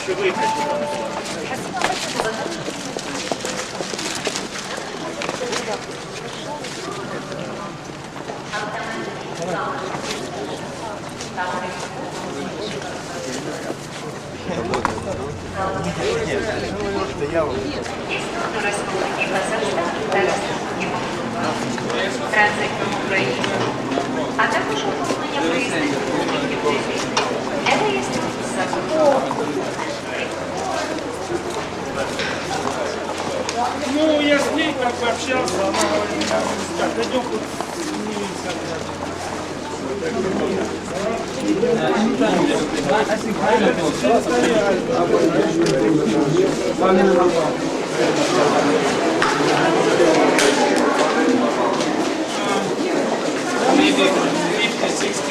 Транзитом України, а також оформлення проїзних документів, реєстрація закону. Ну, я с ней как бы общался, она говорит, так, дойдем тут милиция. Maybe 50-60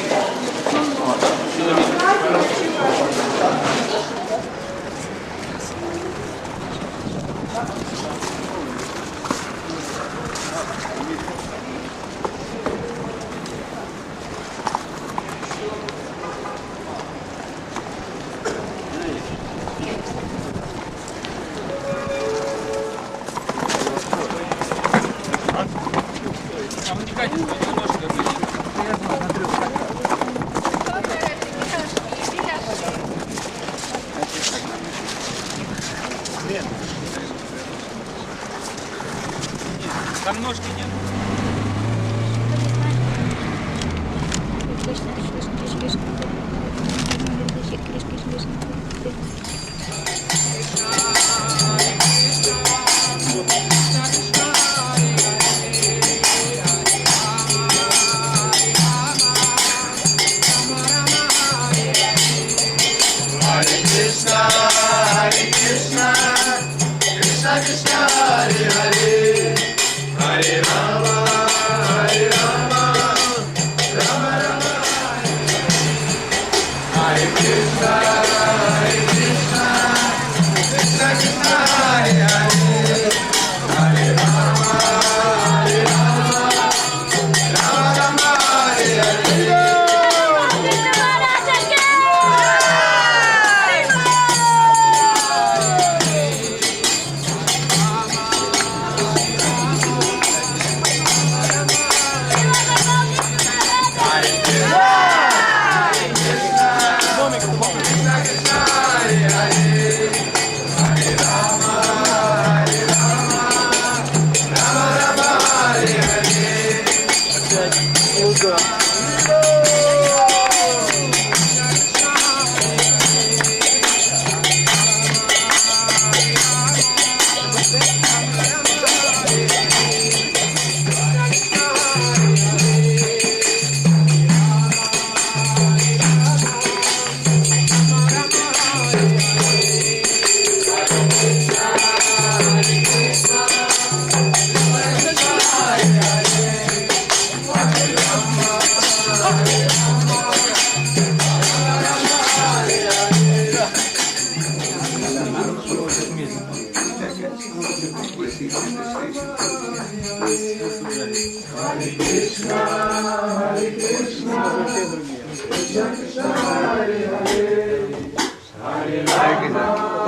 Там ножки нет.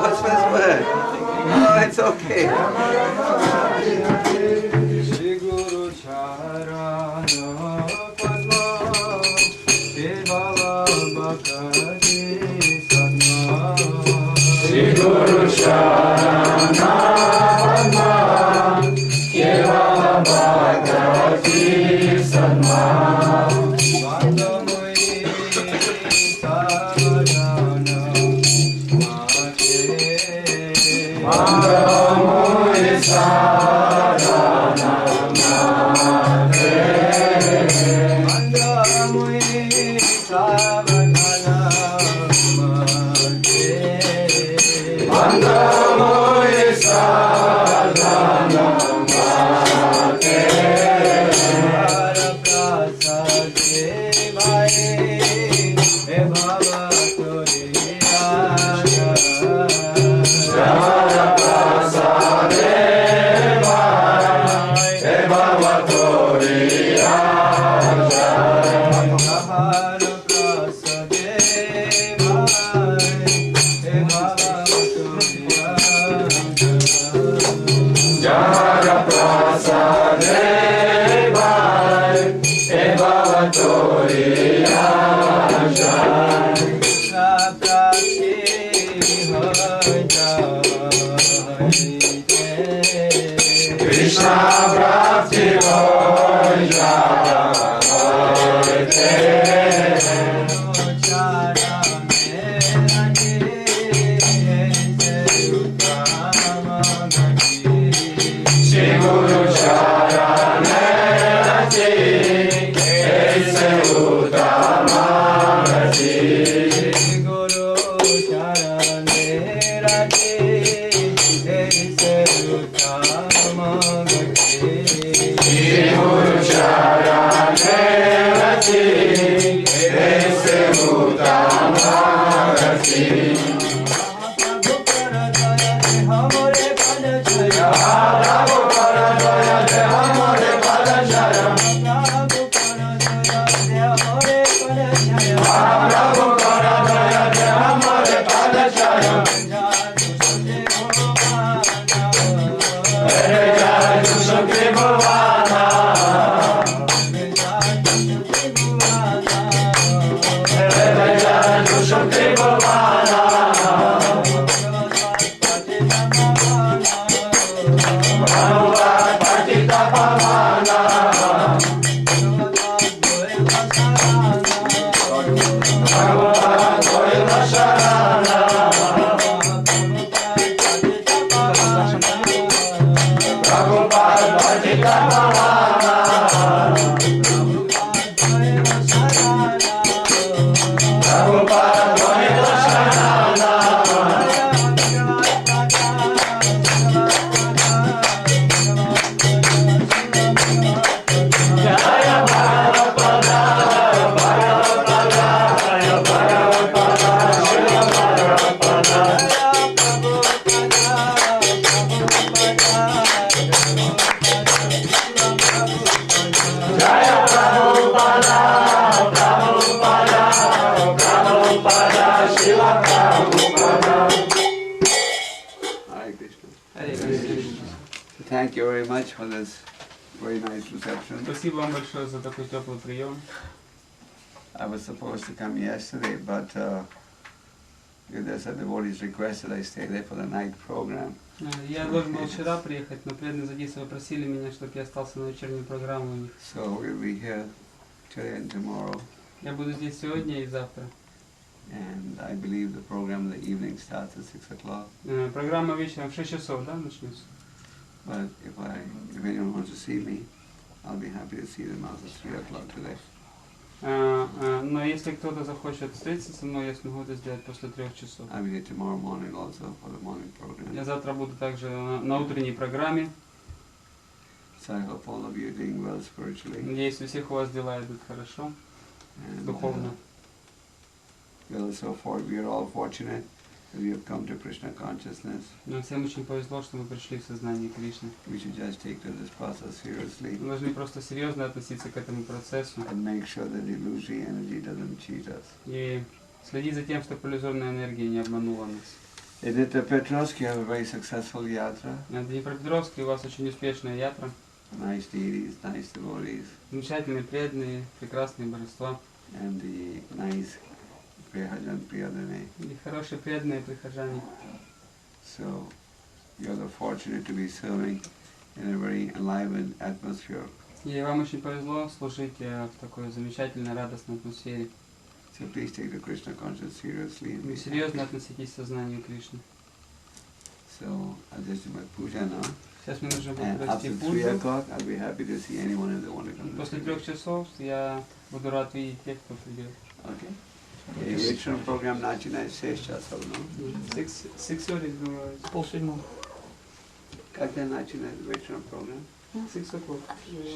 What's this word? Oh, it's okay. Baba Thank you very much for this very nice reception. Спасибо вам большое за такой теплый прием. I was supposed to come yesterday, but there's a devotee's request that I stay there for the night program. Я должен был вчера приехать, но преданные задействовали, попросили меня, чтобы я остался на вечернюю программу у них. So we'll be here today and tomorrow. Я буду здесь сегодня и завтра. And I believe the program in the evening starts at 6 o'clock. Программа вечером в 6 часов, да, начнется? But if anyone wants to see me, I'll be happy to see them after 3 o'clock today. Но если кто-то захочет встретиться со мной, я смогу это сделать после 3 часов. I'll be here tomorrow morning also for the morning program. Я завтра буду также на утренней программе. So I hope all of you are doing well spiritually. Надеюсь, у всех у вас дела идут хорошо, духовно. We are all fortunate that we have come to Krishna consciousness. Нам всем очень повезло, что мы пришли в сознание Кришны. We should just take to this process seriously. Мы должны просто серьезно относиться к этому процессу. And make sure that illusory energy doesn't cheat us. И следить за тем, чтобы иллюзорная энергия не обманула нас. In Dnepropetrovsk, you have a very successful yatra. На Днепропетровске у вас очень успешная ятра. Nice deities, nice devotees. Замечательные, преданные, прекрасные божества. And the nice Priyajan Priyadane. И хорошие, преданные прихожане. So, you are fortunate to be serving in a very enlivened atmosphere. И вам очень повезло служить в такой замечательной, радостной атмосфере. So please take the Krishna consciousness seriously. Вы серьезно относитесь к сознанию Кришны. So, I'll just do my puja now. Сейчас мне нужно будет And провести after 3 пуджу. o'clock, I'll be happy to see anyone if they want to come. После 3 часов я буду рад видеть тех, кто придет. Okay. The вечером program начинает 6 часов, no? 6:30, думаю. Полседьмого. Когда начинает вечером program? 6 o'clock.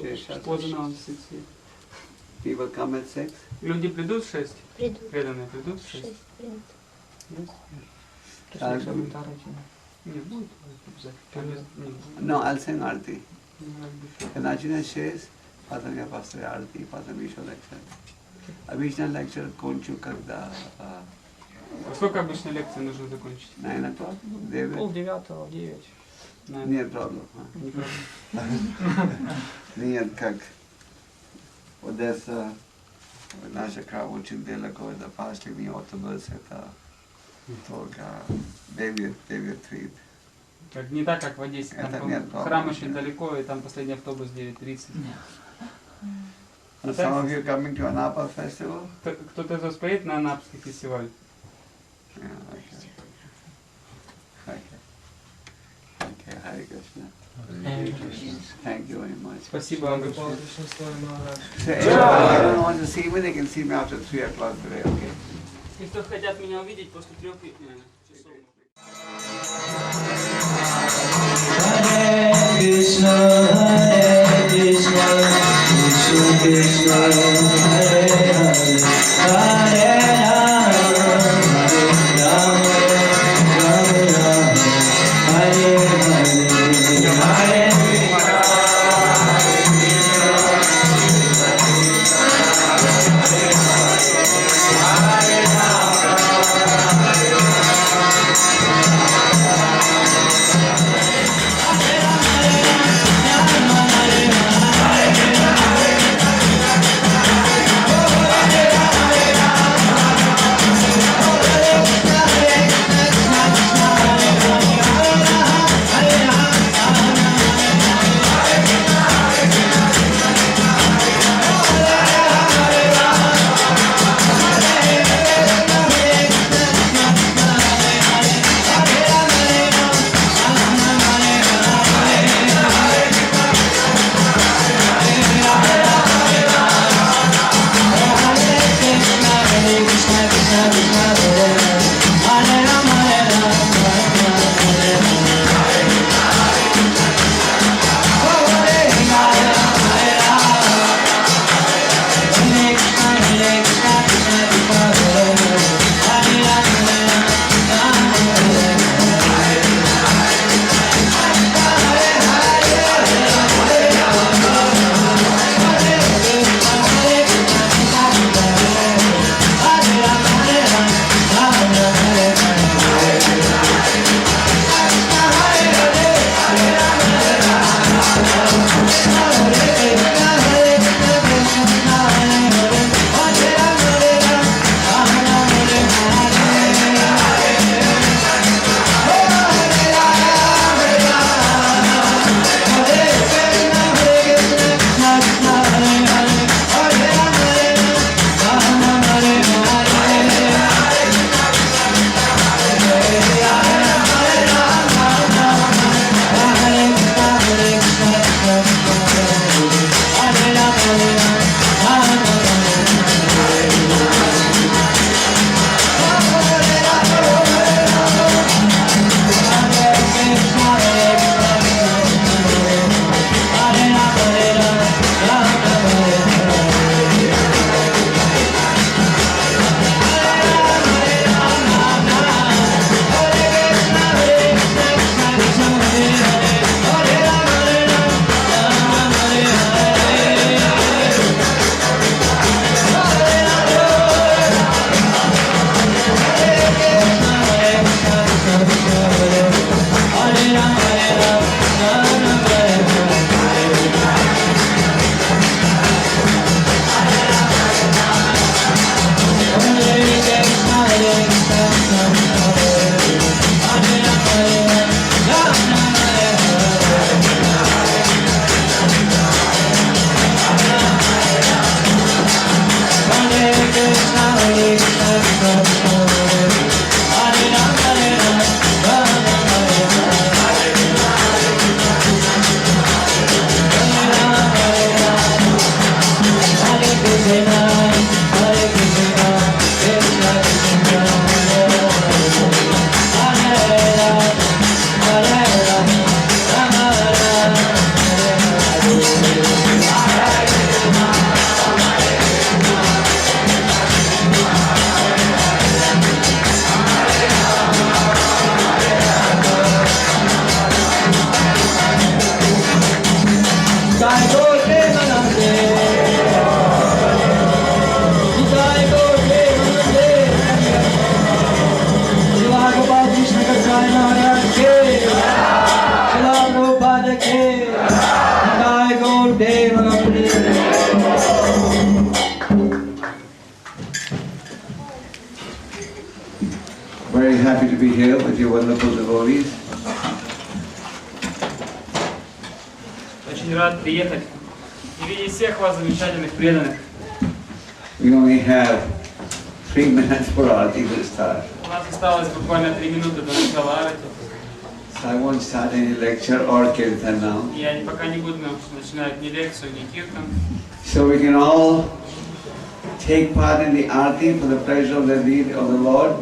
6 часов. Was announced 6. People come at 6? Люди придут в 6? Придут. Преданные придут в 6? 6 придут. Не будет обязательно. No, I'll sing Arti. Начинает 6, потом я поставлю Arti, потом еще lecture. Обычно lecture кончу, когда... Сколько обычно лекции нужно закончить? 9 o'clock? 9? 8:30, в 9. Нет проблем. Не проблема. Нет, как Одесса, наша край очень далеко, это последний автобус, это только 9:30. Не так, как в Одессе. Там храм очень далеко, и там последний автобус 9:30. And some of you are coming to Anapa festival? Кто-то из вас поедет на Анапский фестиваль? Yeah, okay. Okay, Hare Krishna. Thank you very much. Спасибо вам большое. So everyone who don't want to see me, they can see me after 3 o'clock today, okay? Те, кто хотят меня увидеть после 3 часов. Hare Krishna, Krishna Krishna, Hare Hare, Hare Rama, Hare Rama, Hare Hare, Hare Very happy to be here with your wonderful devotees. Очень рад приехать и видеть всех вас, замечательных, преданных. We only have 3 minutes for Aarti to start. У нас осталось буквально 3 минуты до начала арати. So I won't start any lecture or kirtan now. Я пока не буду начинать ни лекцию, ни киртан. So we can all take part in the Aarti for the pleasure of the deed of the Lord.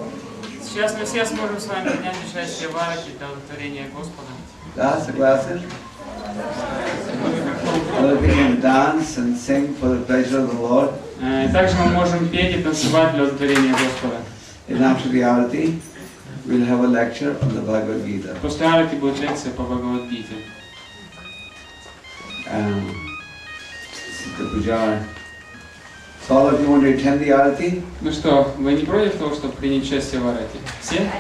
Сейчас мы все сможем с вами принять участие в арати для удовлетворения Господа. That's the question. Or we can dance and sing for the pleasure of the Lord. Также мы можем петь и танцевать для удовлетворения Господа. And after the Aarti, we'll have a lecture on the Bhagavad Gita. После арати будет лекция по Бхагавад-гите. The pujar. So all of you want to attend the Aarti? Ну что, вы не против того, чтобы принять участие в арати? Все?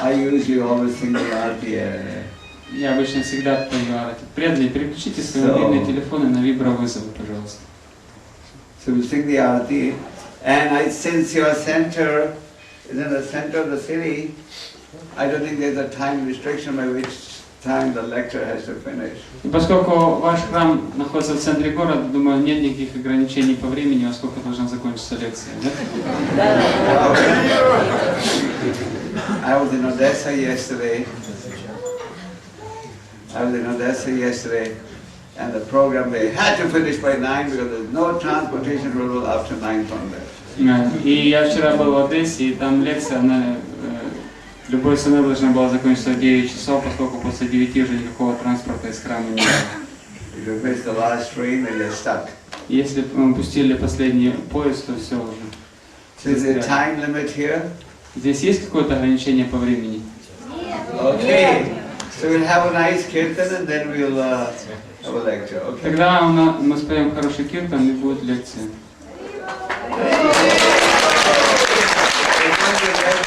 I usually always sing the Aarti. Я обычно всегда пою арати. Преданные, переключите свои мобильные телефоны на вибровызовы, пожалуйста. So we'll sing the Aarti. And since your center is in the center of the city, I don't think there's a time restriction by which time the lecture has to finish. И поскольку ваш храм находится в центре города, думаю, нет никаких ограничений по времени, во сколько должна закончиться лекция, да? I was in Odessa yesterday. And the program, they had to finish by 9 because there's no transportation rule after 9 from there. И я вчера был в Одессе, и там лекция, она любой ценой должна была закончиться в 9 часов, поскольку после 9 уже никакого транспорта из храма не было. If you miss the last train, then you're stuck. Если мы упустили последний поезд, то все уже. So is there a time limit here? Здесь есть какое-то ограничение по времени? Okay. So we'll have a nice kirtan and then we'll have a lecture. Okay. Тогда мы споем хороший киртан и будет лекция.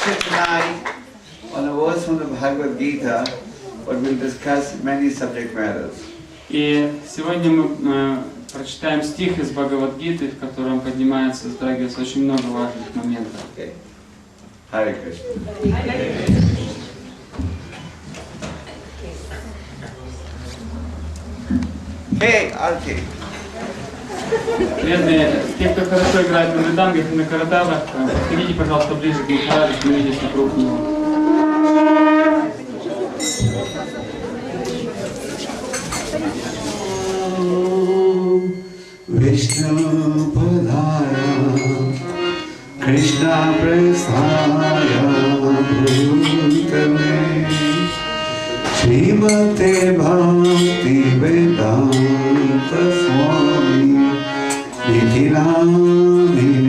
Tonight on a verse from the Bhagavad Gita, but we'll discuss many subject matters. И сегодня мы прочитаем стих из Бхагавад-гиты, в котором поднимается, затрагивается очень много важных моментов. Okay. Hare Krishna. Hey, Arti. Преданные, те, кто хорошо играет на мридангах и на каратавах, подходите, пожалуйста, ближе к Махараджу, становитесь вокруг него. Vishnu Padaya Krishna Prasthaya Bhutale Srimate Bhakti Vedanta Swami Niti Namine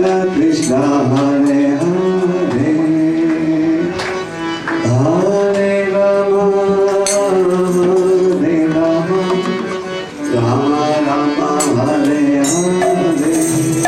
Krishna Hare Hare Hare Rama Hare Rama Rama Rama Hare Hare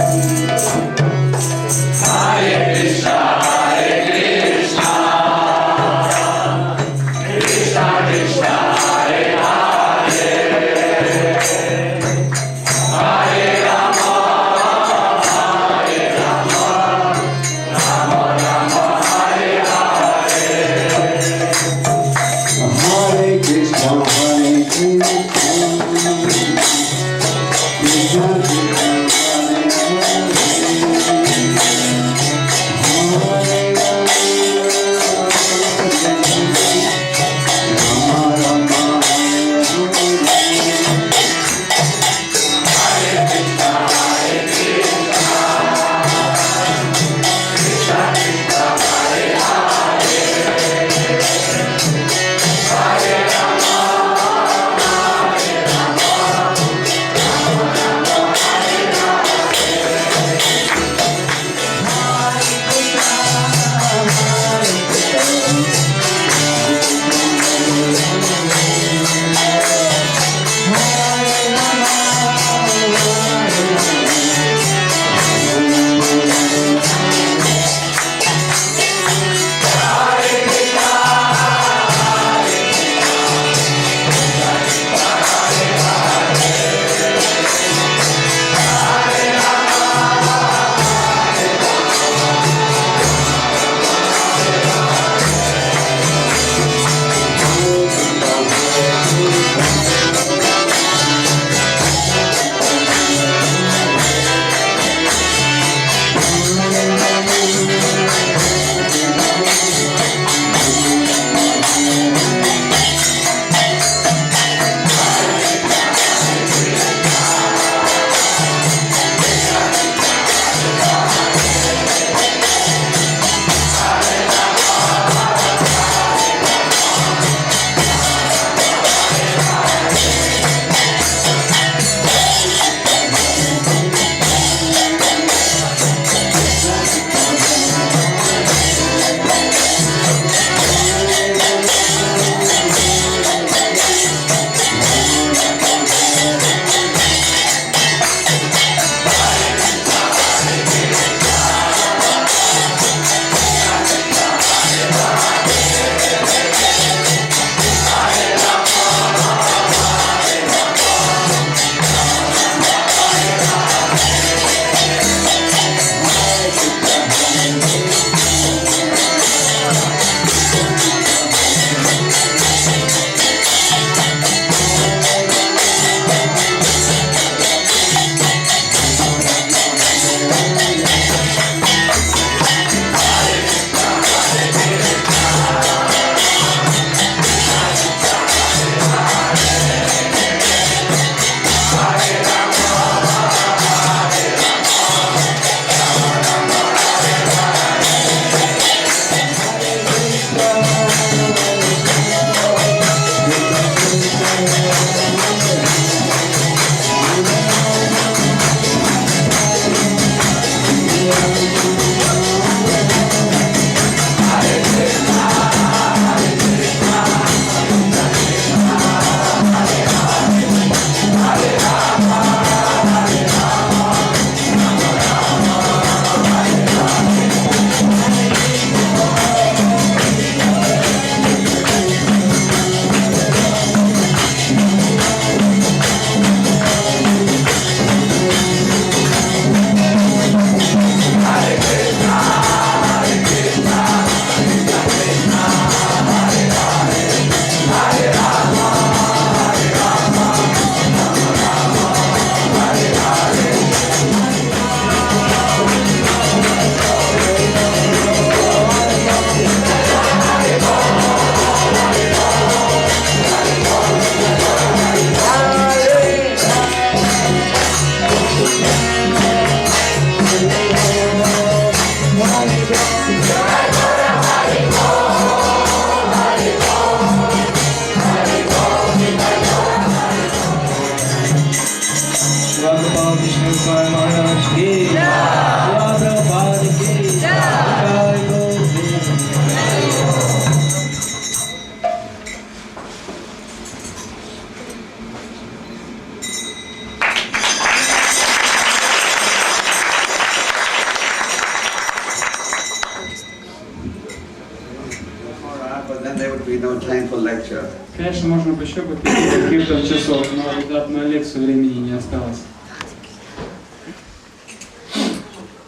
time for lecture. Конечно, можно бы еще каких-то часов, но на лекцию времени не осталось.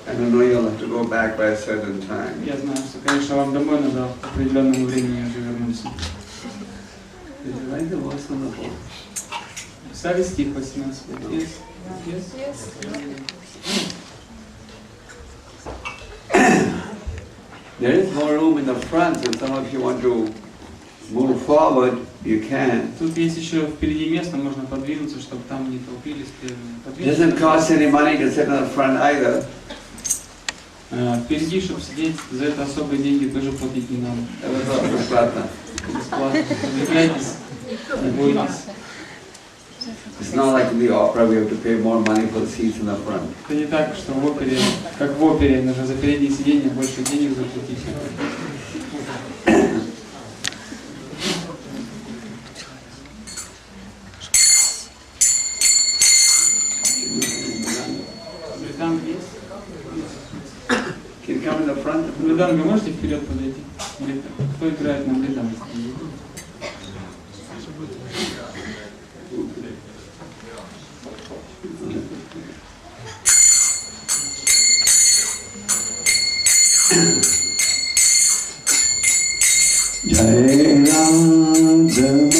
And I know you'll have to go back by a certain time. Я знаю, что, конечно, вам домой надо к определенному времени уже вернуться. Перевайте вас на Бог. Писали стих 18 лет. There is more room in the front, so some of you want to move forward, you can. Тут есть еще впереди место, можно подвинуться, чтобы там не толпились. It doesn't cost any money to sit in the front either. Впереди, чтобы сидеть, за это особые деньги тоже платить не надо. Это бесплатно. Бесплатно. Подвигайтесь, не бойтесь. It's not like in the opera we have to pay more money for the seats in the front. Это не так, что в опере, как в опере, нужно за передние сиденья больше денег заплатить. Британка есть? Can you come in the front? Британка, можете вперед подойти? Кто играет на британке? Jai Ram Jai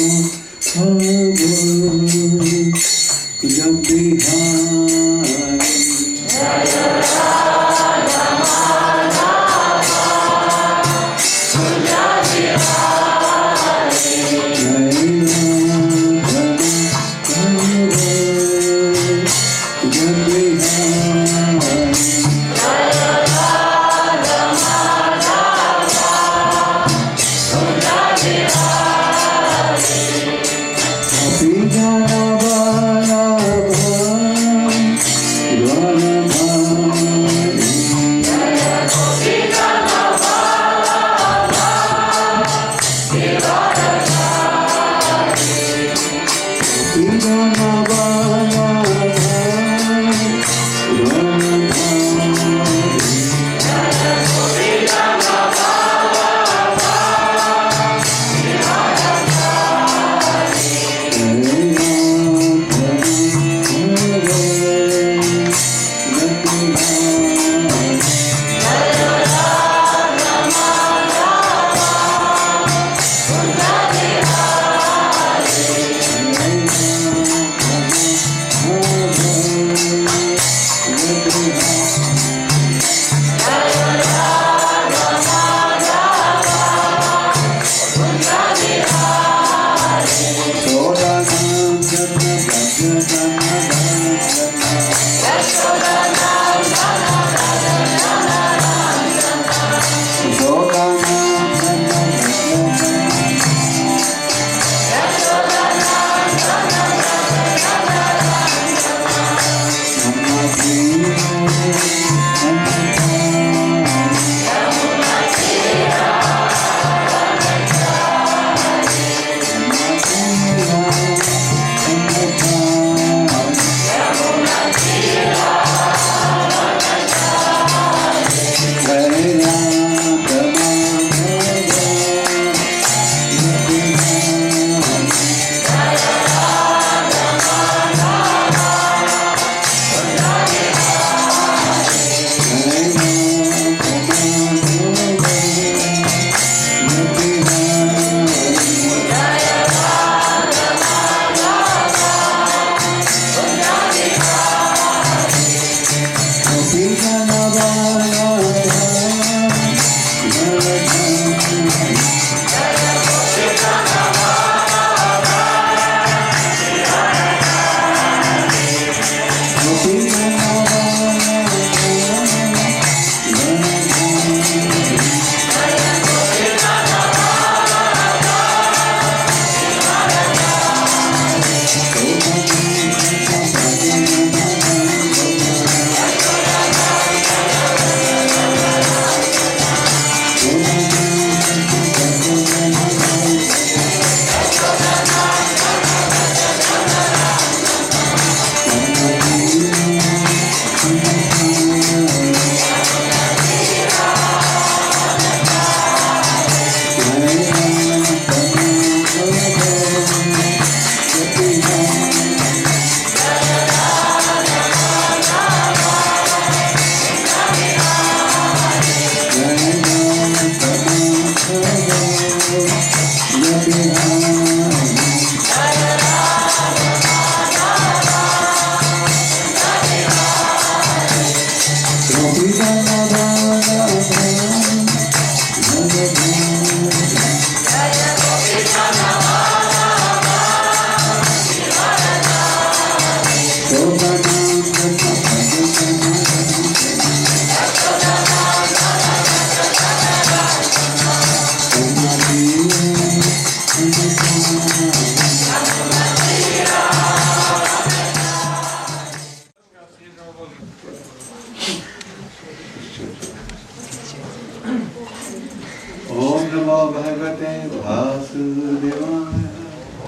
Om Namo Bhagavate Vasudevaya.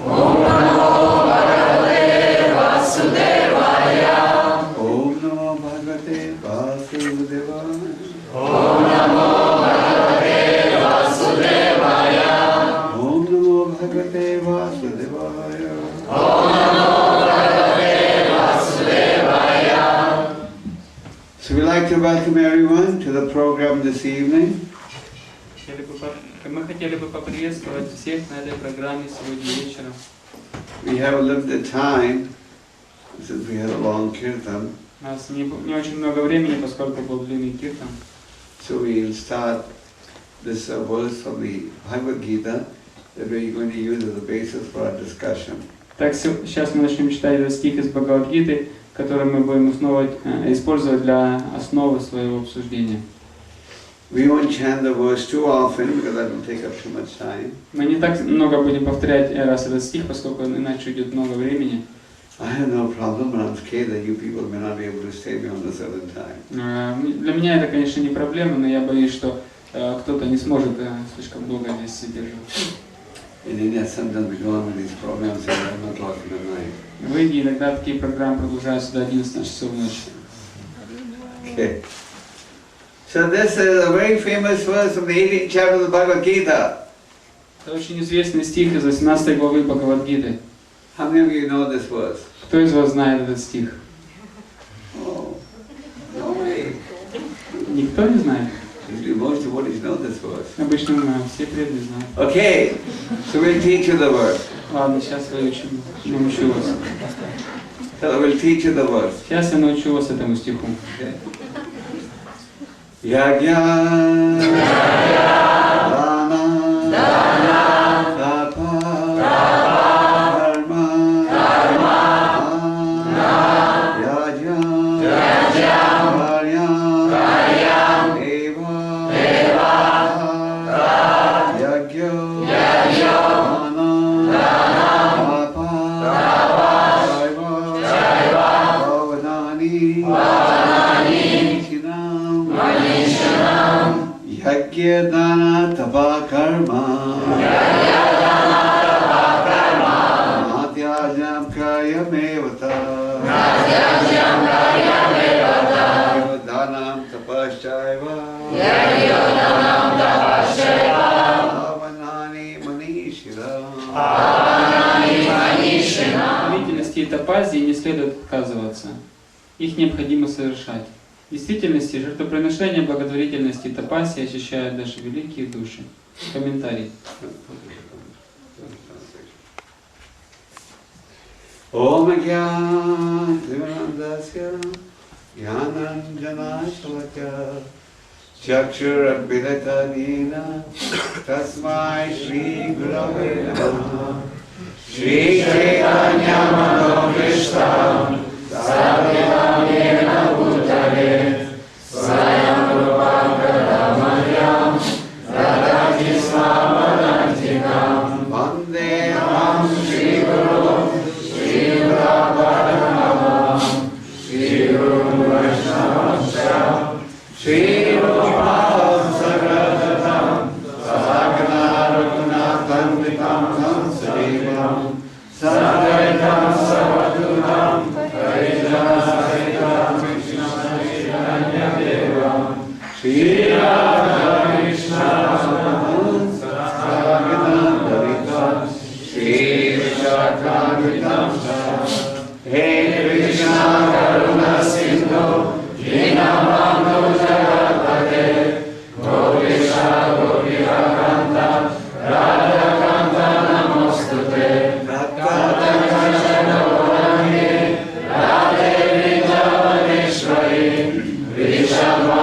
Om Namo Bhagavate Vasudevaya. Om Namo Bhagavate Vasudevaya. Om Namo Bhagavate Vasudevaya. Om Namo Bhagavate Vasudevaya. Om Namo Bhagavate Vasudevaya. So we'd like to welcome everyone to the program this evening. Мы хотели бы поприветствовать всех на этой программе сегодня вечером. We have a limited time since we had a long kirtan, У нас не очень много времени, поскольку был длинный киртан. so we'll start this verse from the Bhagavad Gita that we're going to use as a basis for our discussion. Так, сейчас мы начнем читать этот стих из Бхагавад-гиты, который мы будем использовать для основы своего обсуждения. We won't chant the verse too often because that will take up too much time. Мы не так много будем повторять раз этот стих, поскольку иначе уйдет много времени. I have no problem, but I'm scared that you people may not be able to stay beyond a certain time. Для меня это, конечно, не проблема, но я боюсь, что кто-то не сможет слишком долго здесь содержаться. In India, sometimes we go on with these programs at 11 o'clock in the night. В Индии иногда такие программы продолжаются до 11 часов ночи. Okay. So this is a very famous verse from the 18th chapter of the Bhagavad Gita. Это очень известный стих из 18 главы Бхагавад-гиты. How many of you know this verse? Кто из вас знает этот стих? Oh, no way. Никто не знает? Usually most devotees know this verse. Обычно все преданные знают. Okay, so we'll teach you the verse. Ладно, сейчас я научу вас. So we'll teach you the verse. Сейчас я научу вас этому стиху. Okay. Yagya, Dana, Tapa, Dharma, Yajya, Karyam, Eva, Yagya, Dana, Tapa, Bhavanani, Yagya dana tapa karma Natyajam karyamevata Yagya danam tapaschaiva Bhavanani manishira. Деятельности и тапази не следует отказываться. Их необходимо совершать. В действительности, жертвоприношение, благотворительности и тапаси очищают даже великие души. Комментарий. Om Gyan Divanandasya Gyananjana Shalakya Chakshura Bidatanina Tasmai Shri Gurave Namaha Shri Chaitanya Manokrishtam Satyamena Bhutale Swayam Rupam Kadamaryam Radhati Swamadantikam Vandeham Shri Guru Shri Prabhupada Shri Guru Vaishnavasya Shri Rupam Sagradatam Sahagana Raghunatham Samsadevam Sadaitam Savadutam Harijana Krishna Chaitanya Devam Shri Radha Krishna Sahagana Shri Vishakhavitam He Krishna Karuna Sindhu Dinamando Jagapate Govisha Govirakanta Radha Kanta Namostute Radha Kanta Radhe Vrindavaneshwari Vrishabha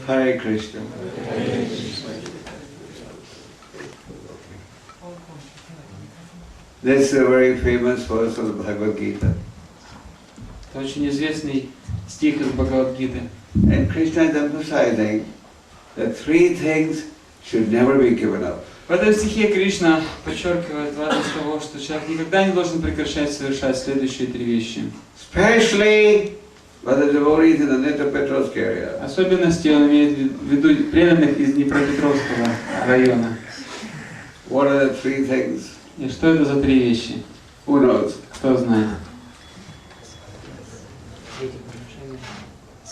Hare Krishna. This is a very famous verse of the Bhagavad Gita. Это очень известный стих из Бхагавад-гиты. And Krishna is emphasizing that three things should never be given up. В этом стихе Кришна подчеркивает важность того, что человек никогда не должен прекращать совершать следующие три вещи. Especially by the devotees in the Dnepropetrovsk area. Особенности он имеет в виду преданных из Днепропетровского района. What are the three things? И что это за три вещи? Who knows? Кто знает?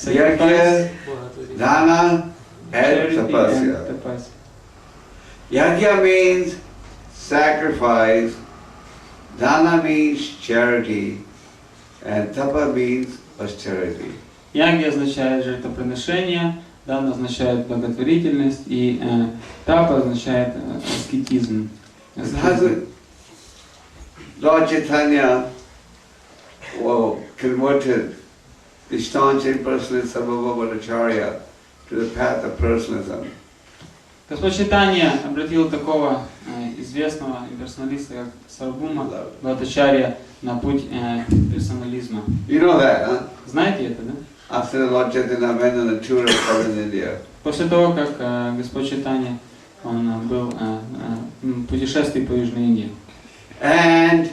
Yajna, Dana, and Charity Tapasya. and tapasya. Yajna means sacrifice, Dana means charity, and Tapa means austerity. Ягья означает жертвоприношение, дана означает благотворительность, и тапа означает аскетизм. Lord Chaitanya converted the staunch impersonalist Sarvabhauma Acharya to the path of personalism. Господь Чайтанья обратил такого известного имперсоналиста, как Сарвабхаума Бхаттачарья, на путь персонализма. You know that, huh? Знаете это, да? After the Lord Chaitanya went on a tour of southern India. После того, как Господь Чайтанья он был в путешествии по Южной Индии. And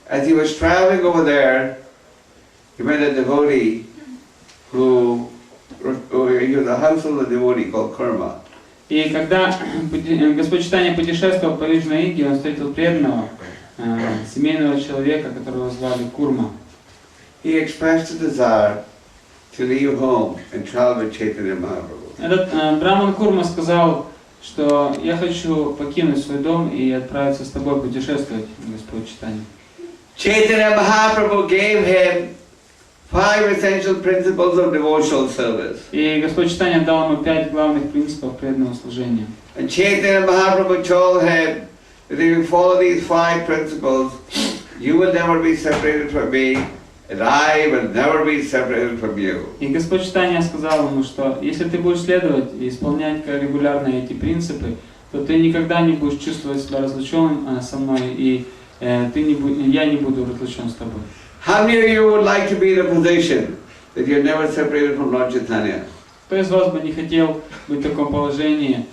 as he was traveling over there, he met a devotee who he was a household devotee called Karma. И когда Господь Чайтанья путешествовал по Южной Индии, он встретил преданного семейного человека, которого звали Курма. He expressed a desire to leave home and travel with Chaitanya Mahaprabhu. Этот браман Курма сказал, что я хочу покинуть свой дом и отправиться с тобой путешествовать, Господь Чайтанья. Chaitanya Mahaprabhu gave him 5 essential principles of devotional service. И Господь Чайтанья дал ему 5 главных принципов преданного служения. And Chaitanya Mahaprabhu told him that if you follow these 5 principles, you will never be separated from me, and I will never be separated from you. И Господь Чайтанья сказал ему, что если ты будешь следовать и исполнять регулярно эти принципы, то ты никогда не будешь чувствовать себя разлученным со мной, и я не буду разлучен с тобой. How many of you would like to be in a position that you're never separated from Lord Chaitanya? Кто из вас бы не хотел быть в таком положении,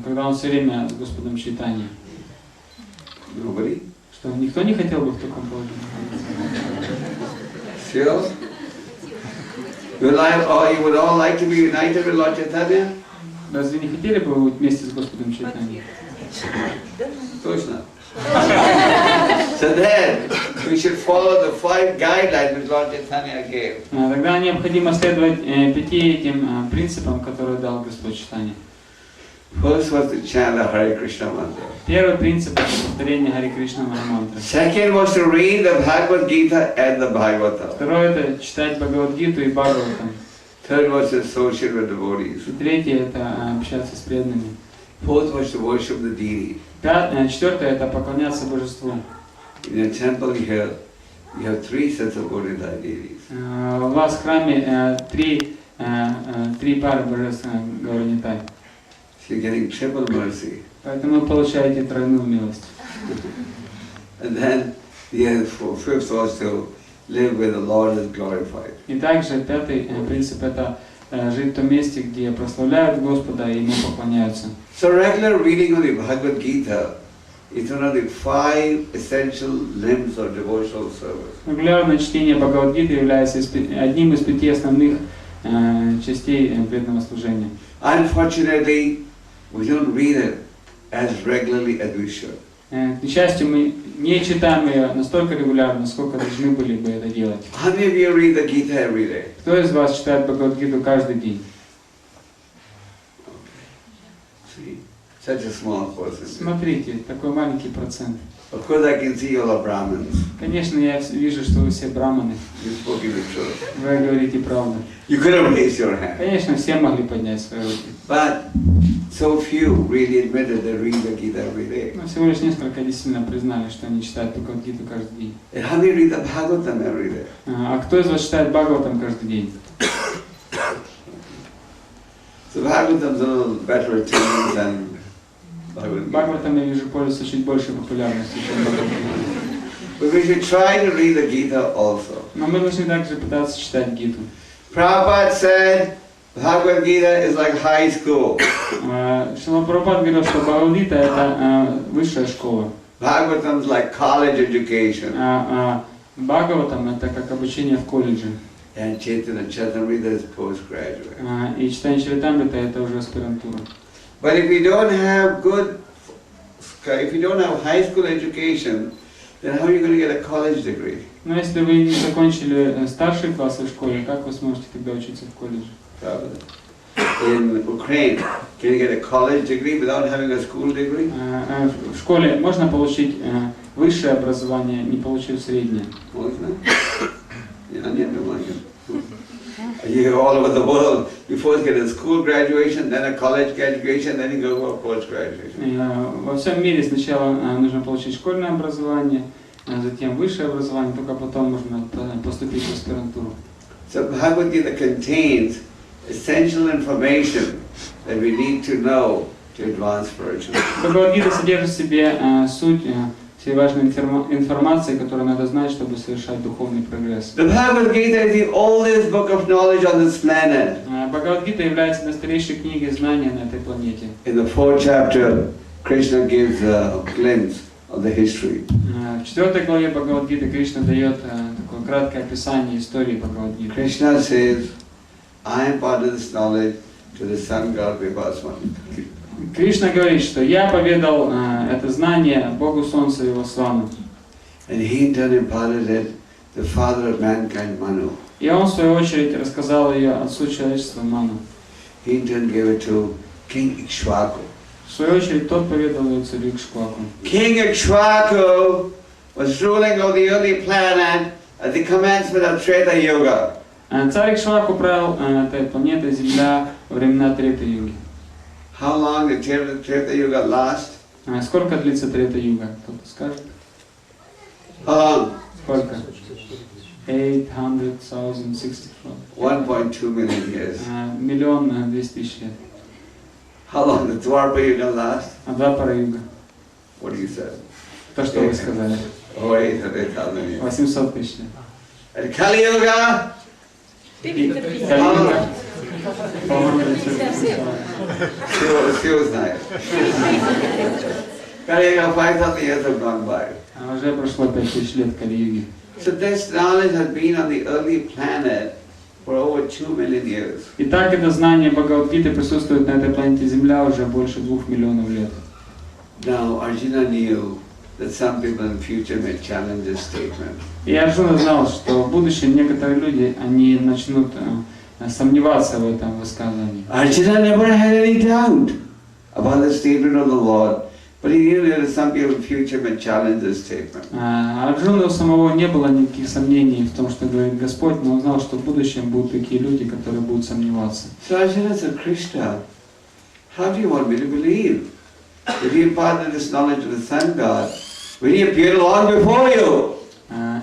когда он все время с Господом Чайтаньей? Nobody? Что никто не хотел бы в таком положении? Sure? You would all like to be united with Lord Chaitanya? Разве не хотели бы вы быть вместе с Господом Чайтаньей? Точно. So then, we should follow the 5 guidelines which Lord Chaitanya gave. Тогда необходимо следовать 5 этим принципам, которые дал Господь Чайтанья. First was to chant the Hare Krishna mantra. Первый принцип — это повторение Харе Кришна мантры. Second was to read the Bhagavad Gita and the Bhagavatam. Второе — это читать Бхагавад-гиту и Бхагаватам. Third was to associate with devotees. И третье — это общаться с преданными. Fourth was to worship the deity. Четвертое — это поклоняться Божеству. In your temple here, you have 3 sets of Gauranga deities. У вас в храме три пары божеств Гауранитай. So you're getting triple mercy. Поэтому вы получаете тройную милость. And then the fifth was to live where the Lord is glorified. И также пятый принцип — это жить в том месте, где прославляют Господа и Ему поклоняются. So regular reading of the Bhagavad Gita is one of the 5 essential limbs of devotional service. Регулярное чтение Бхагавад-гиты является одним из 5 основных частей преданного служения. Unfortunately, we don't read it as regularly as we should. К несчастью, мы не читаем ее настолько регулярно, насколько должны были бы это делать. How many of you read the Gita every day? Кто из вас читает Бхагавад-гиту каждый день? See, such a small person. Смотрите, такой маленький процент. Of course, I can see you all are Brahmins. Конечно, я вижу, что вы все браманы. You're speaking the truth. Вы говорите правду. You could have raised your hand. Конечно, все могли поднять свои руки. But so few really admitted they read the Gita every day. Но всего лишь несколько действительно признали, что они читают Бхагавад-гиту каждый день. And how many read the Bhagavatam every day? А кто из вас читает Бхагаватам каждый день? So Bhagavatam's a little better tuned than Bhagavad Gita. Бхагаватам, я вижу, пользуется чуть большей популярностью, чем Бхагавад-гита. But we should try to read the Gita also. Но мы должны также пытаться читать Гиту. Prabhupada said Bhagavad Gita is like high school. Шрила Прабхупад говорил, что Бхагавад-гита это высшая школа. Bhagavatam's like college education. Бхагаватам это как обучение в колледже. And Chaitanya Charitamrita is postgraduate. И читание Чаритамрита это уже аспирантура. But if you don't have high school education, then how are you going to get a college degree? Но если вы не закончили старшие классы в школе, как вы сможете тогда учиться в колледже? In Ukraine, can you get a college degree without having a school degree? В школе можно получить высшее образование, не получив среднее. You all over the world, you first get a school graduation, then a college graduation, then you go for post graduation. Во всем мире сначала нужно получить школьное образование, затем высшее образование, только потом можно поступить в аспирантуру. So Bhagavad Gita contains essential information that we need to know to advance spiritually. Бхагавад-гита содержит в себе суть всей важной информации, которую надо знать, чтобы совершать духовный прогресс. The Bhagavad Gita is the oldest book of knowledge on this planet. Бхагавад-гита является настоящей книгой знания на этой планете. In the 4th chapter, Krishna gives a glimpse of the history. В 4 главе Бхагавад-гиты Кришна дает такое краткое описание истории Бхагавад-гиты. Krishna says, I imparted this knowledge to the sun god Vipaswami. Кришна говорит, что я поведал это знание Богу Солнца Вивасвану. And he in turn imparted it to the father of mankind, Manu. И он, в свою очередь, рассказал ее отцу человечества Ману. He in turn gave it to King Ikshvaku. В свою очередь, тот поведал ее царю Икшваку. King Ikshvaku was ruling over the early planet at the commencement of Treta Yuga. Царь Икшваку правил этой планетой Земля во времена Треты Юги. How long did Treta Yuga last? Сколько длится Трета Юга? Кто-то скажет? How long? Сколько? 800,064. 1.2 million years. 1,200,000 лет. How long did Dwapara Yuga last? А Двапара Юга? What do you say? То, что вы сказали. Oh, 800,000 years. 800 тысяч лет. And Kali Yuga? Кали-юга? She was nice. Kali Yuga, 5,000 years have gone by. Уже прошло 5000 лет Кали-юги. So this knowledge has been on the early planet for over 2 million years. Итак, это знание Бхагавад-гиты присутствует на этой планете Земля уже больше 2 миллионов лет. Now Arjuna knew that some people in the future may challenge this statement. И Арджуна знал, что в будущем некоторые люди, они начнут сомневаться в этом высказывании. Arjuna never had any doubt about the statement of the Lord, but he knew that some people in the future may challenge this statement. Арджуна у самого не было никаких сомнений в том, что говорит Господь, но он знал, что в будущем будут такие люди, которые будут сомневаться. So Arjuna said, Krishna, how do you want me to believe? If you imparted this knowledge of the sun god, when he appeared long before you.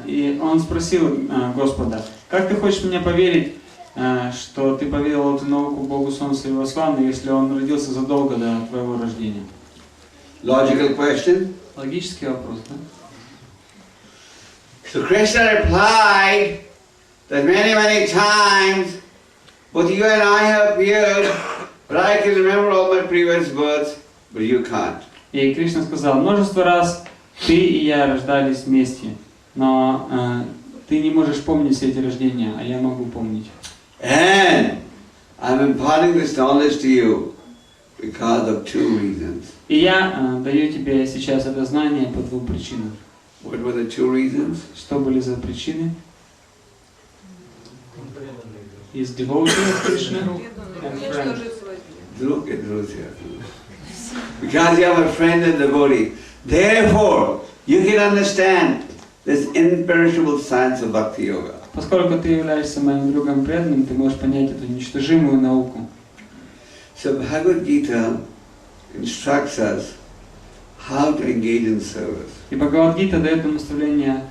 И он спросил Господа, как ты хочешь мне поверить, что ты поведал эту науку Богу Солнца и Вивасвану, если он родился задолго до твоего рождения? Logical question. Логический вопрос, да? So Krishna replied that many times both you and I have appeared, but I can remember all my previous births, but you can't. И Кришна сказал, множество раз ты и я рождались вместе, но ты не можешь помнить все эти рождения, а я могу помнить. And I'm imparting this knowledge to you because of 2 reasons. И я даю тебе сейчас это знание по 2 причинам. What were the 2 reasons? Что были за причины? Is devotee of Krishna and friend. Look at those here. Because you are my friend and devotee. Therefore, you can understand this imperishable science of Bhakti Yoga. Поскольку ты являешься моим другом преданным, ты можешь понять эту неуничтожимую науку. So Bhagavad Gita instructs us how to engage in service. И Бхагавад-гита дает нам наставление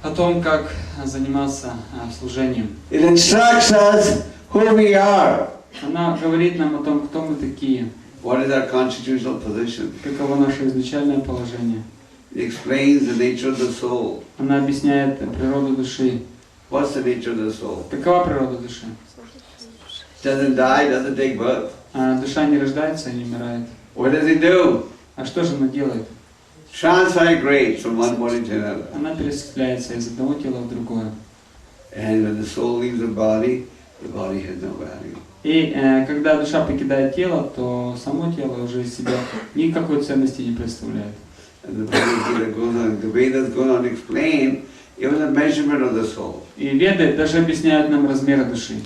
о том, как заниматься служением. It instructs us who we are. Она говорит нам о том, кто мы такие, What is our constitutional position? каково наше изначальное положение. It explains the nature of the soul. Она объясняет природу души. What's the nature of the soul? Какова природа души? Doesn't die, doesn't take birth. Душа не рождается и не умирает. What does it do? А что же она делает? Transmigrate from one body to another. Она переселяется из одного тела в другое. And when the soul leaves the body has no value. И когда душа покидает тело, то само тело уже из себя никакой ценности не представляет. And the Bhagavad Gita goes on, the Vedas go on to explain even the measurement of the soul. И Веды даже объясняют нам размеры души.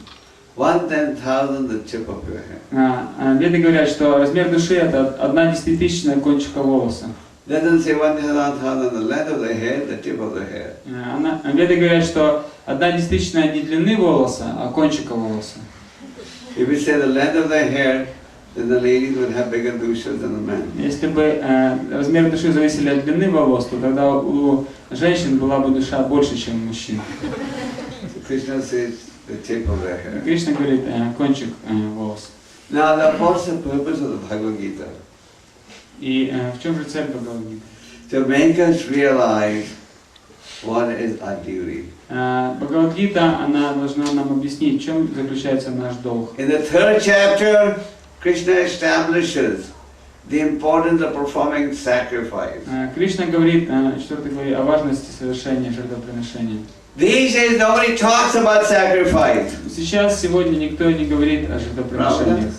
1/10,000 the tip of your hair. Веды говорят, что размер души это 1/1000 кончика волоса. Doesn't say 1/10,000 the length of the hair, the tip of the hair. Веды говорят, что 1/1000 не длины волоса, а кончика волоса. If we say the length of the hair, then the ladies would have bigger dushas than the men. Если бы размер души зависели от длины волос, то тогда у женщин была бы душа больше, чем у мужчин. So Krishna says the tip of the hair. Кришна говорит кончик волос. Now, what's the purpose of the Bhagavad Gita? И в чем же цель Бхагавад-гиты? To make us realize what is our duty. Бхагавад-гита, она должна нам объяснить, в чем заключается наш долг. In the 3rd chapter, Krishna establishes the importance of performing sacrifice. Кришна говорит в 4 главе о важности совершения жертвоприношения. These days nobody talks about sacrifice. Сейчас, сегодня никто не говорит о жертвоприношениях.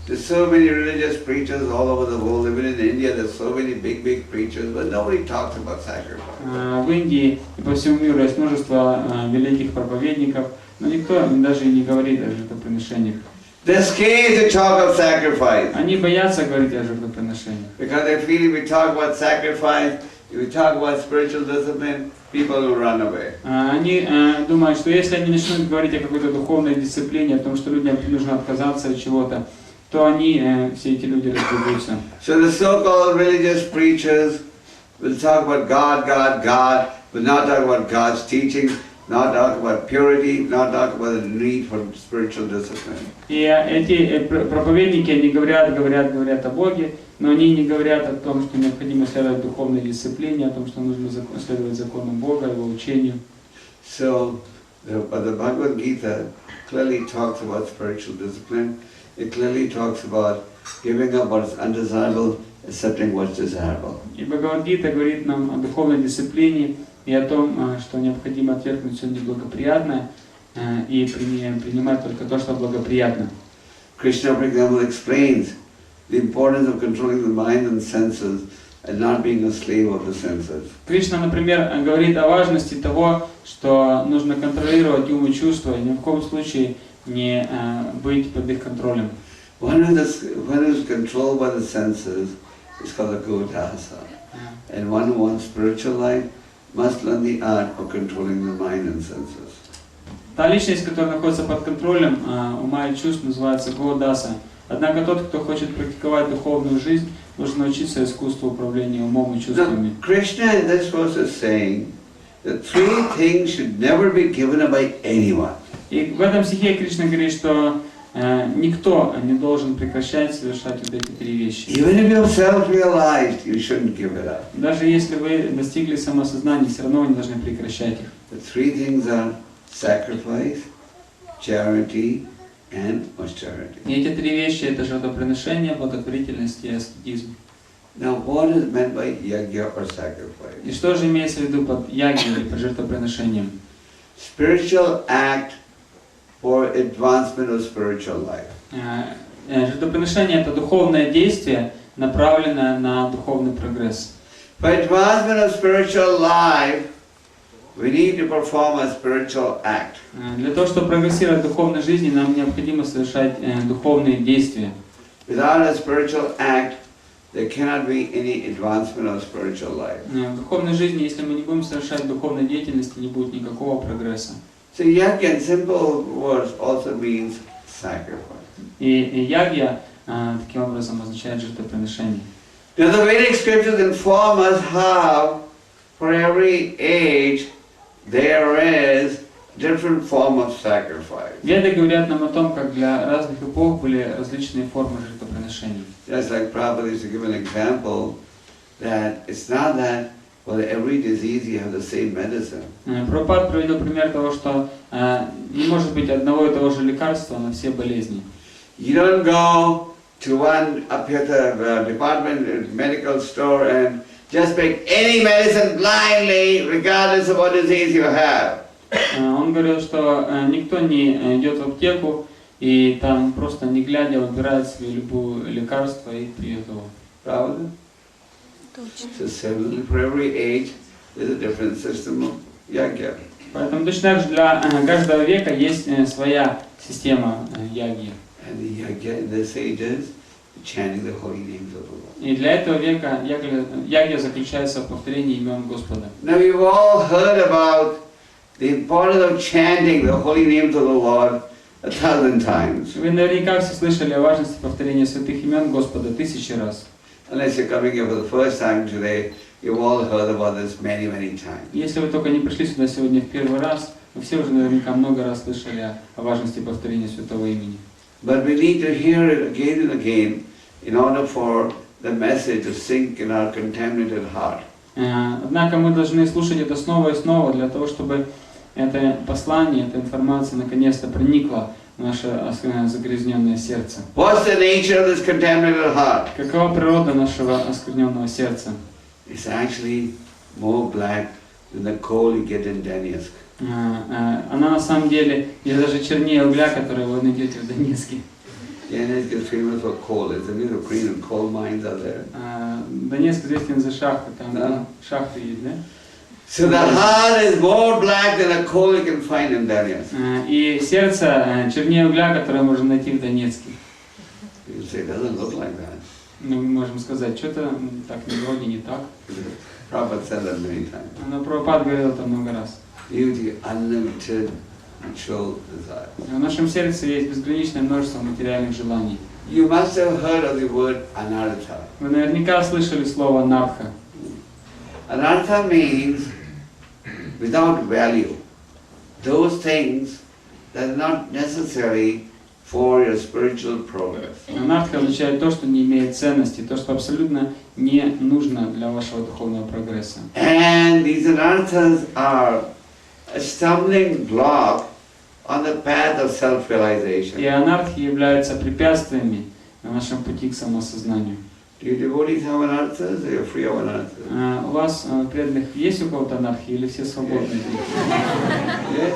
There's so many religious preachers all over the world. Even in India, there's so many big preachers, but nobody talks about sacrifice. В Индии и по всему миру есть множество великих проповедников, но никто даже и не говорит о жертвоприношениях. They're scared to talk of sacrifice. Они боятся говорить о жертвоприношениях. Because they feel if we talk about sacrifice, if we talk about spiritual discipline, people will run away. Они думают, что если они начнут говорить о какой-то духовной дисциплине, о том, что людям нужно отказаться от чего-то, то они, все эти люди, разбегутся. So the so-called religious preachers will talk about God, but not talk about God's teaching, not talk about purity, not talk about the need for spiritual discipline. И эти проповедники, они говорят о Боге, но они не говорят о том, что необходимо следовать духовной дисциплине, о том, что нужно следовать законам Бога, Его учению. So, but the Bhagavad Gita clearly talks about spiritual discipline. It clearly talks about giving up what is undesirable, accepting what's desirable. И Бхагавад-гита говорит нам о духовной дисциплине и о том, что необходимо отвергнуть все неблагоприятное и принимать только то, что благоприятно. Krishna, for example, explains the importance of controlling the mind and senses and not being a slave of the senses. Кришна, например, говорит о важности того, что нужно контролировать ум и чувства, и ни в коем случае не быть под их контролем. One who is controlled by the senses is called a Godasa. And one who wants spiritual life must learn the art of controlling the mind and senses. Та личность, которая находится под контролем ума и чувств, называется Годаса. Однако тот, кто хочет практиковать духовную жизнь, должен научиться искусству управления умом и чувствами. Now, Krishna in this verse is saying that 3 things should never be given up by anyone. И в этом стихе Кришна говорит, что никто не должен прекращать совершать вот эти 3 вещи. Even if you're self-realized, you shouldn't give it up. Даже если вы достигли самосознания, все равно вы не должны прекращать их. The 3 things are sacrifice, charity, and austerity. И эти 3 вещи — это жертвоприношение, благотворительность и аскетизм. Now, what is meant by yajna or sacrifice? И что же имеется в виду под ягьей или под жертвоприношением? Spiritual act for advancement of spiritual life. Жертвоприношение — это духовное действие, направленное на духовный прогресс. For advancement of spiritual life, we need to perform a spiritual act. Для того, чтобы прогрессировать в духовной жизни, нам необходимо совершать духовные действия. Without a spiritual act, there cannot be any advancement of spiritual life. В духовной жизни, если мы не будем совершать духовной деятельности, не будет никакого прогресса. So yajna in simple words also means sacrifice. И ягья таким образом означает жертвоприношение. Now the Vedic scriptures inform us how for every age there is different form of sacrifice. Веды говорят нам о том, как для разных эпох были различные формы жертвоприношений. Just like Prabhupada used to give an example that it's not that for every disease you have the same medicine. Прабхупад приводил пример того, что не может быть одного и того же лекарства на все болезни. You don't go to one department, medical store and just pick any medicine blindly regardless of what disease you have. Он говорил, что никто не идет в аптеку и там просто не глядя выбирает себе любое лекарство и пьет его. Pravda? So similarly for every age there's a different system of yajna. Поэтому точно так же для каждого века есть своя система ягьи. And the yajna in this age is chanting the holy names of the Lord. И для этого века ягья заключается в повторении имен Господа. Now we've all heard about the importance of chanting the holy names of the Lord 1,000 times. Вы наверняка все слышали о важности повторения святых имен Господа 1000 раз. Unless you're coming here for the first time today, you've all heard about this many, many times. Если вы только не пришли сюда сегодня в первый раз, вы все уже наверняка много раз слышали о важности повторения святого имени. But we need to hear it again and again in order for the message to sink in our contaminated heart. Однако мы должны слушать это снова и снова для того, чтобы это послание, эта информация наконец-то проникла в наше загрязненное сердце. What's the nature of this contaminated heart? Какова природа нашего оскверненного сердца? It's actually more black than the coal you get in Donetsk. Она на самом деле даже чернее угля, который вы найдете в Донецке. Donetsk is famous for coal. There's a little green and coal mines are there. Донецк известен за шахты, там шахты есть, да? So the heart is more black than a coal you can find in Donetsk. И сердце чернее угля, которое можно найти в Донецке. You say it doesn't look like that. Ну, мы можем сказать, что-то так вроде не так. Prabhupada said that many times. Но Прабхупад говорил это много раз. Beauty, unlimited material desire. В нашем сердце есть безграничное множество материальных желаний. You must have heard of the word anartha. Вы наверняка слышали слово «нарха». Anartha means without value. Those things that are not necessary for your spiritual progress. Анарха означает то, что не имеет ценности, то, что абсолютно не нужно для вашего духовного прогресса. And these anarthas are a stumbling block on the path of self-realization. И анархи являются препятствиями на нашем пути к самосознанию. Do you devotees have anarthas or you're free of anarthas? У вас, преданных, есть у кого-то анархии или все свободны? Yes?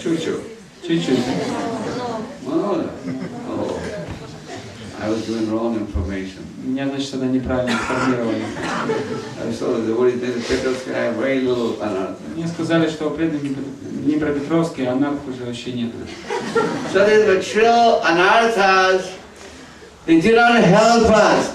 Chuchu. Чуть-чуть. Oh, I was given wrong information. Меня, значит, тогда неправильно информировали. I saw the devotees in Dnepropetrovsk have very little anartha. Мне сказали, что у преданных в Днепропетровске анархов уже вообще нет. So these material anarthas, they do not help us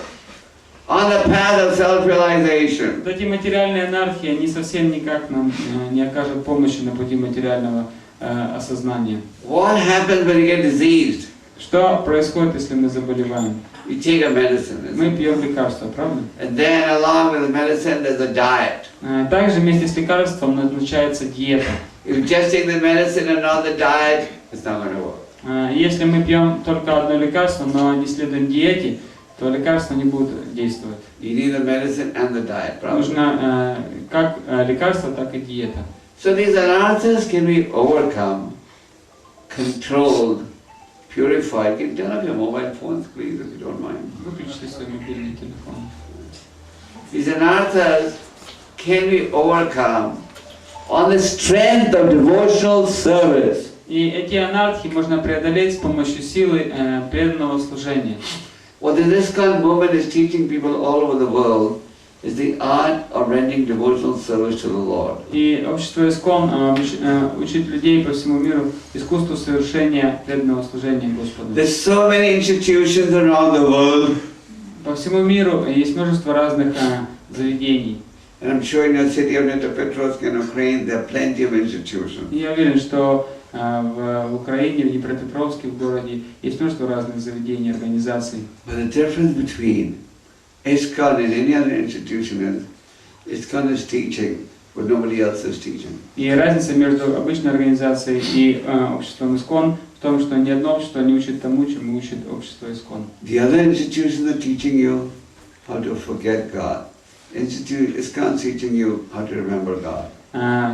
on the path of self-realization. Вот эти материальные анархии, они совсем никак нам не окажут помощи на пути материального осознания. What happens when you get diseased? Что происходит, если мы заболеваем? You take a medicine. Мы пьем лекарства, правда? And then along with the medicine there's a diet. Также вместе с лекарством назначается диета. If you just take the medicine and not the diet, it's not going to work. Если мы пьем только одно лекарство, но не следуем диете, то лекарство не будет действовать. You need the medicine and the diet, правда? Нужно как лекарство, так и диета. So these anarthas can be overcome, controlled, purified. Can you turn off your mobile phones, please, if you don't mind? Выключите свой мобильный телефон. These anarthas can be overcome on the strength of devotional service. И эти анархии можно преодолеть с помощью силы преданного служения. What the ISKCON movement is teaching people all over the world is the art of rendering devotional service to the Lord. И общество ИСККОН учит людей по всему миру искусству совершения преданного служения Господу. There's so many institutions around the world. По всему миру есть множество разных заведений. And I'm sure in the city of Dnepropetrovsk in Ukraine there are plenty of institutions. И я уверен, что в Украине, в Днепропетровске, в городе, есть множество разных заведений, организаций. But the difference between ISKCON and any other institution is ISKCON is teaching what nobody else is teaching. И разница между обычной организацией и обществом ИСКОН в том, что ни одно общество не учит тому, чему учит общество ИСКОН. The other institutions are teaching you how to forget God. ISKCON is teaching you how to remember God.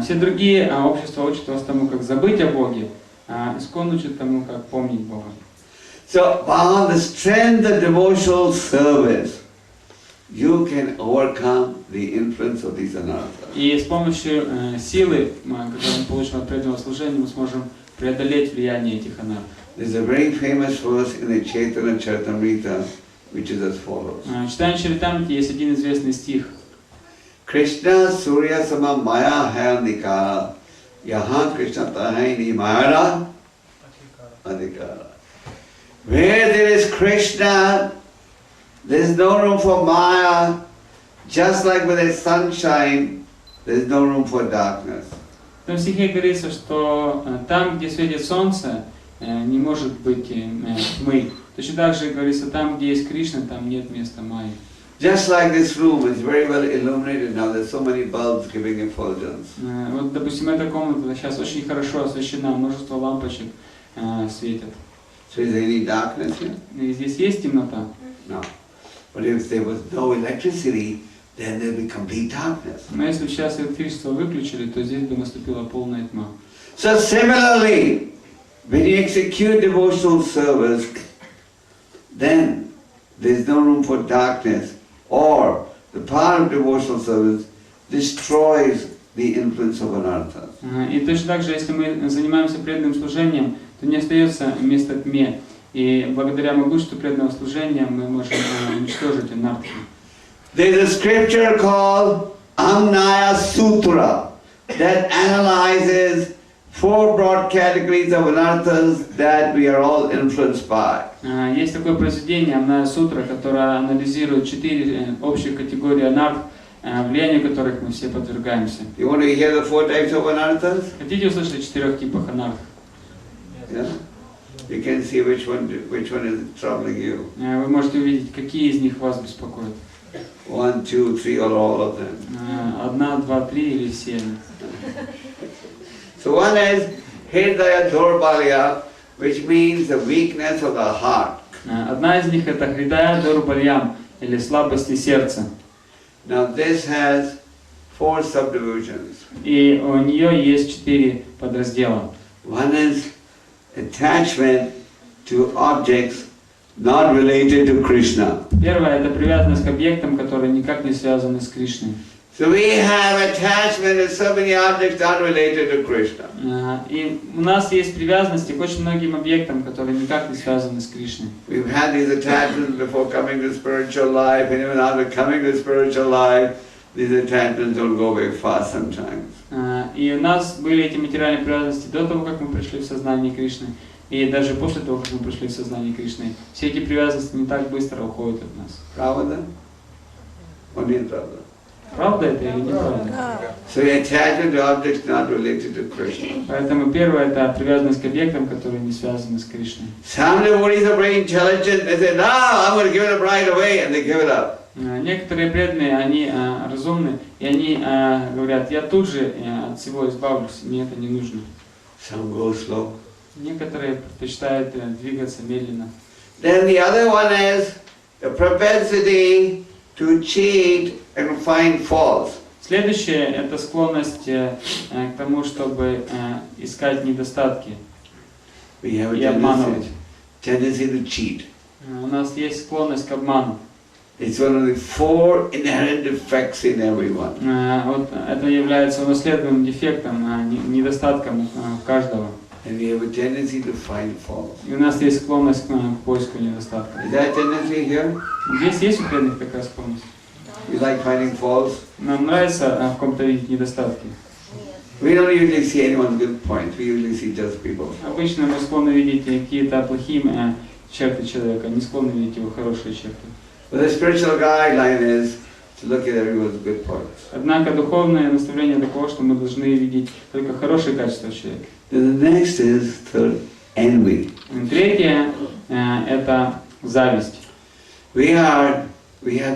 Все другие общества учат вас тому, как забыть о Боге, а ИСКОН учит тому, как помнить Бога. So, by the strength of devotional service, you can overcome the influence of these anarthas. И с помощью силы, которую мы получим от преданного служения, мы сможем преодолеть влияние этих анарх. There's a very famous verse in the Chaitanya Charitamrita, which is as follows. В читании Чаритамрити есть один известный стих. Krishna Surya Sama Maya Hai Nikara Yahan Krishna Tahai Mayara Adhikara. Where there is Krishna, there is no room for Maya. Just like with the sunshine, there is no room for darkness. В том стихе говорится, что там, где светит солнце, не может быть тьмы. Точно так же говорится, там, где есть Кришна, там нет места Майи. Just like this room is very well illuminated now, there's so many bulbs giving effulgence. Вот, допустим, эта комната сейчас очень хорошо освещена, множество лампочек светят. So is there any darkness here? И здесь есть темнота. No. But if there was no electricity, then there would be complete darkness. Но если бы сейчас электричество выключили, то здесь бы наступила полная тьма. So similarly, when you execute devotional service, then there is no room for darkness, or the power of devotional service destroys the influence of anarthas. И точно так же, если мы занимаемся преданным служением, то не остается места тьме. И благодаря могуществу преданного служения мы можем уничтожить анархию. There is a scripture called Amnaya Sutra that analyzes 4 broad categories of anarthas that we are all influenced by. Есть такое произведение, Амная Сутра, которое анализирует 4 общих категории анарх, влиянию которых мы все подвергаемся. You want to hear the 4 types of anarthas? Хотите услышать о 4 типах анарх? Yeah? You can see which one is troubling you. Вы можете увидеть, какие из них вас беспокоят. 1, 2, 3, or all of them. 1, 2, 3 или все. So one is Hridaya Durbalya, which means the weakness of the heart. Одна из них это Хридая Дурбальям, или слабости сердца. Now this has 4 subdivisions. И у нее есть 4 подраздела. One is attachment to objects not related to Krishna. Первое это привязанность к объектам, которые никак не связаны с Кришной. So we have attachment to so many objects not related to Krishna. И у нас есть привязанности к очень многим объектам, которые никак не связаны с Кришной. We've had these attachments before coming to spiritual life, and even after coming to spiritual life, these attachments don't go very fast sometimes. И у нас были эти материальные привязанности до того, как мы пришли в сознание Кришны, и даже после того, как мы пришли в сознание Кришны. Все эти привязанности не так быстро уходят от нас. Pravada? Or neither? Правда это или неправда? So the attachment to objects not related to Krishna. Поэтому первое это привязанность к объектам, которые не связаны с Кришной. Some devotees are very intelligent. They say, "No, I'm going to give it up right away," and they give it up. Некоторые преданные, они разумны, и они говорят, я тут же от всего избавлюсь, мне это не нужно. Some go slow. Некоторые предпочитают двигаться медленно. Then the other one is the propensity to cheat and find faults. Следующее – это склонность к тому, чтобы искать недостатки We have и a обманывать. tendency to cheat. У нас есть склонность к обману. It's one of the 4 inherent defects in everyone. Вот это является унаследованным дефектом, недостатком каждого. And we have a tendency to find faults. И у нас есть склонность к поиску недостатков. Is that tendency here? Здесь есть у преданных такая склонность? We like finding faults. Нам нравится в ком-то видеть недостатки. We don't usually see anyone's good points. We usually see just people's faults. Обычно мы склонны видеть какие-то плохие черты человека, не склонны видеть его хорошие черты. But the spiritual guideline is to look at everyone's good points. Однако духовное наставление таково, что мы должны видеть только хорошие качества человека. Then the next is third, envy. Третье это зависть. We have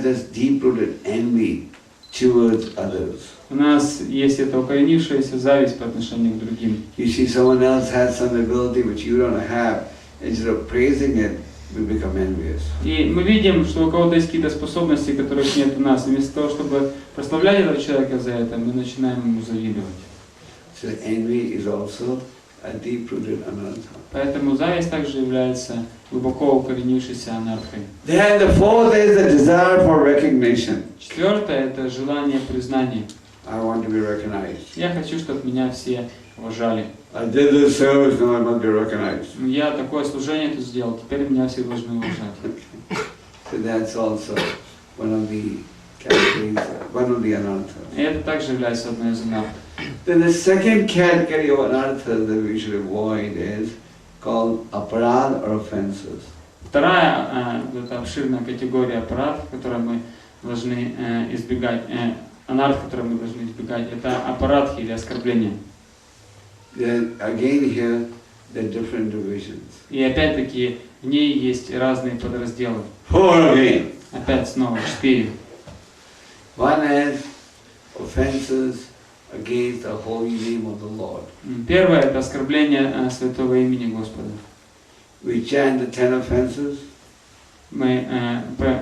this deep-rooted envy towards others. У нас есть эта укоренившаяся зависть по отношению к другим. You see someone else has some ability which you don't have, instead of praising it, we become envious. И мы видим, что у кого-то есть какие-то способности, которых нет у нас. И вместо того, чтобы прославлять этого человека за это, мы начинаем ему завидовать. So envy is also a deep-rooted anartha. Поэтому зависть также является глубоко укоренившейся анархой. Then the fourth is the desire for recognition. Четвертое это желание признания. I want to be recognized. Я хочу, чтобы меня все уважали. I did this service, now I must be recognized. Я такое служение тут сделал, теперь меня все должны уважать. So that's also one of the categories, one of the anarthas. И это также является одной из анарх. Then the second category of anarthas that we should avoid is called aparad or offenses. Вторая это обширная категория аппаратов, которую мы должны избегать, анарх, который мы должны избегать, это аппаратхи или оскорбления. Then again here, there are different divisions. И опять-таки в ней есть разные подразделы. Four again. Опять снова 4. One is offenses against the holy name of the Lord. Первое это оскорбление святого имени Господа. We chant the 10 offenses. Мы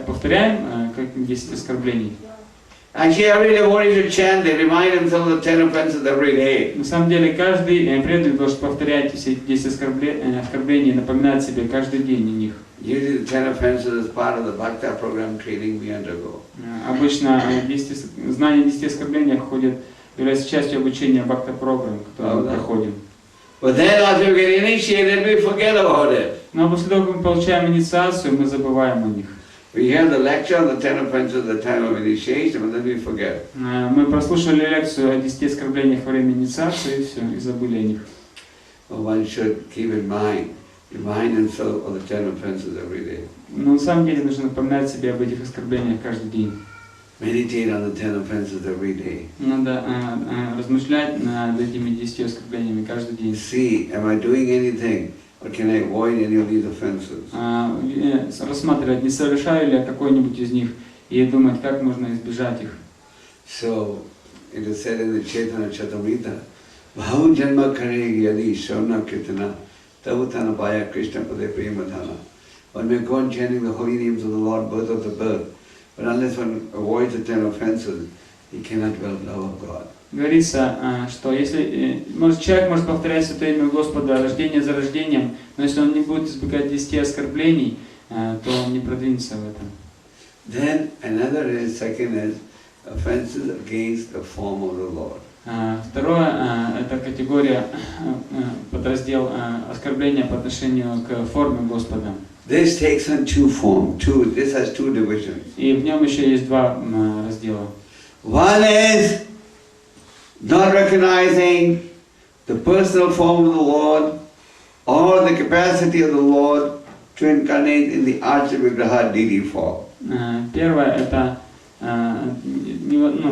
повторяем как 10 оскорблений. Actually, every devotee should chant, they remind themselves of 10 offenses every day. На самом деле каждый преданный должен повторять все 10 оскорблений и напоминать себе каждый день о них. Usually the 10 offenses is part of the bhakta program training we undergo. Обычно знание 10 оскорблений является частью обучения бхакта-программ, который мы проходим. But then after we get initiated, we forget about it. Но после того, как мы получаем инициацию, мы забываем о них. We hear the lecture on the 10 offenses at the time of initiation, but then we forget. Мы прослушали лекцию о 10 оскорблениях во время инициации, и все, и забыли о них. Well, one should keep in mind, remind himself of the 10 offenses every day. Но на самом деле нужно напоминать себе об этих оскорблениях каждый день. Meditate on the 10 offenses every day. Надо размышлять над этими 10 оскорблениями каждый день. See, am I doing anything, or can I avoid any of these offenses? Рассматривать, не совершаю ли я какой-нибудь из них, и думать, как можно избежать их. So, it is said in the Chaitanya Charitamrita, Bhavu janma karegi yadi sharna kirtana, tavutana bhaya Krishna pade premadhana. One may go on chanting the holy names of the Lord birth after birth, but unless one avoids the 10 offenses, he cannot develop love of God. Говорится, что если человек может повторять святое имя Господа рождение за рождением, но если он не будет избегать 10 оскорблений, то он не продвинется в этом. Then another is, second is, offenses against the form of the Lord. Второе, это категория, подраздел оскорбления по отношению к форме Господа. This takes on this has two divisions. И в нем еще есть два раздела. One is not recognizing the personal form of the Lord or the capacity of the Lord to incarnate in the Archavigraha deity form. Первое это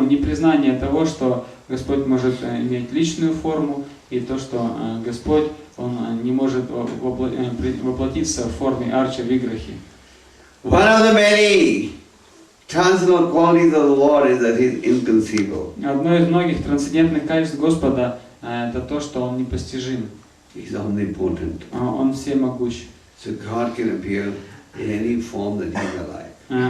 непризнание того, что Господь может иметь личную форму, и то, что Господь Он не может воплотиться в форме арча виграхи. One of the many transcendental qualities of the Lord is that He is inconceivable. Одно из многих трансцендентных качеств Господа это то, что Он непостижим. He is omnipotent. Он всемогущ. So God can appear in any form that He may like.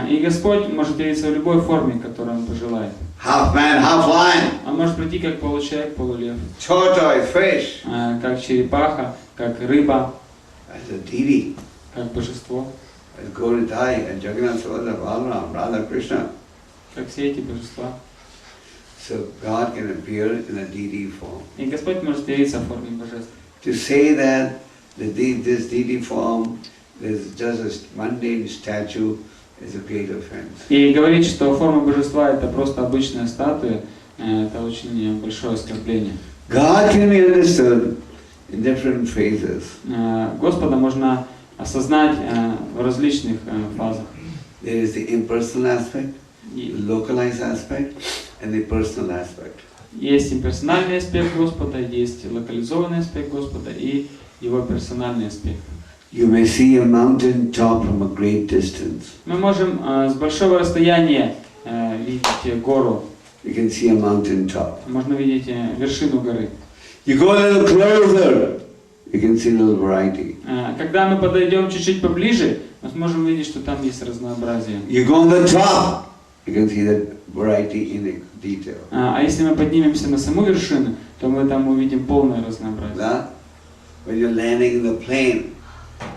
И Господь может явиться в любой форме, которую Он пожелает. Half man, half lion. Он может прийти как получеловек, полулев. Tortoise, fish. Как черепаха, как рыба. As a deity. Как божество. As Gauritai, as Jagannath, Sudhara, Balaram, Radha, Krishna. Как все эти божества. So God can appear in a deity form. И Господь может явиться в форме божеств. To say that this deity form is just a mundane statue is a great offense. И говорить, что форма божества это просто обычная статуя, это очень большое оскорбление. God can be understood in different phases. Господа можно осознать в различных фазах. There is the impersonal aspect, И the localized aspect, and the personal aspect. есть имперсональный аспект Господа, есть локализованный аспект Господа и его персональный аспект. You may see a mountain top from a great distance. Мы можем с большого расстояния видеть гору. You can see a mountain top. Можно видеть вершину горы. You go a little closer, you can see a little variety. Когда мы подойдем чуть-чуть поближе, мы сможем видеть, что там есть разнообразие. You go on the top, you can see that variety in detail. А если мы поднимемся на саму вершину, то мы там увидим полное разнообразие. That when you're landing in the plane,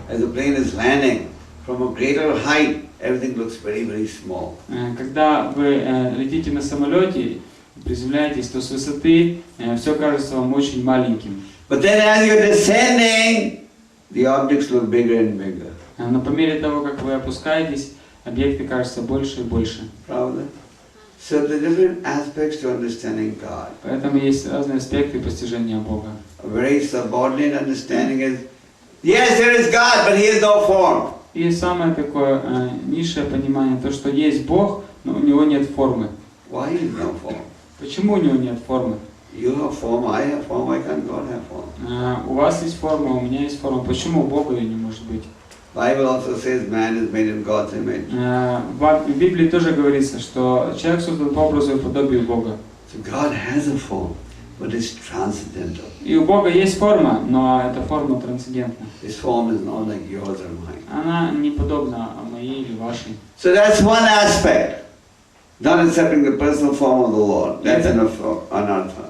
as the plane is landing from a greater height, everything looks very, very small. Когда вы летите на самолете, приземляетесь, то с высоты все кажется вам очень маленьким. But then as you're descending, the objects look bigger and bigger. Но по мере того, как вы опускаетесь, объекты кажутся больше и больше. Правда? So the different aspects to understanding God. Поэтому есть разные аспекты постижения Бога. A very subordinate understanding is, yes, there is God, but He has no form. И самое такое низшее понимание, то, что есть Бог, но у Него нет формы. Why is no form? Почему у Него нет формы? You have form, I have form, why can't God have form? У вас есть форма, у меня есть форма. Почему у Бога ее не может быть? Bible also says man is made in God's image. В Библии тоже говорится, что человек создан по образу и подобию Бога. So God has a form, but it's transcendental. И у Бога есть форма, но эта форма трансцендентна. His form is not like yours or mine. Она не подобна моей или вашей. So that's one aspect. Not accepting the personal form of the Lord. That's anartha.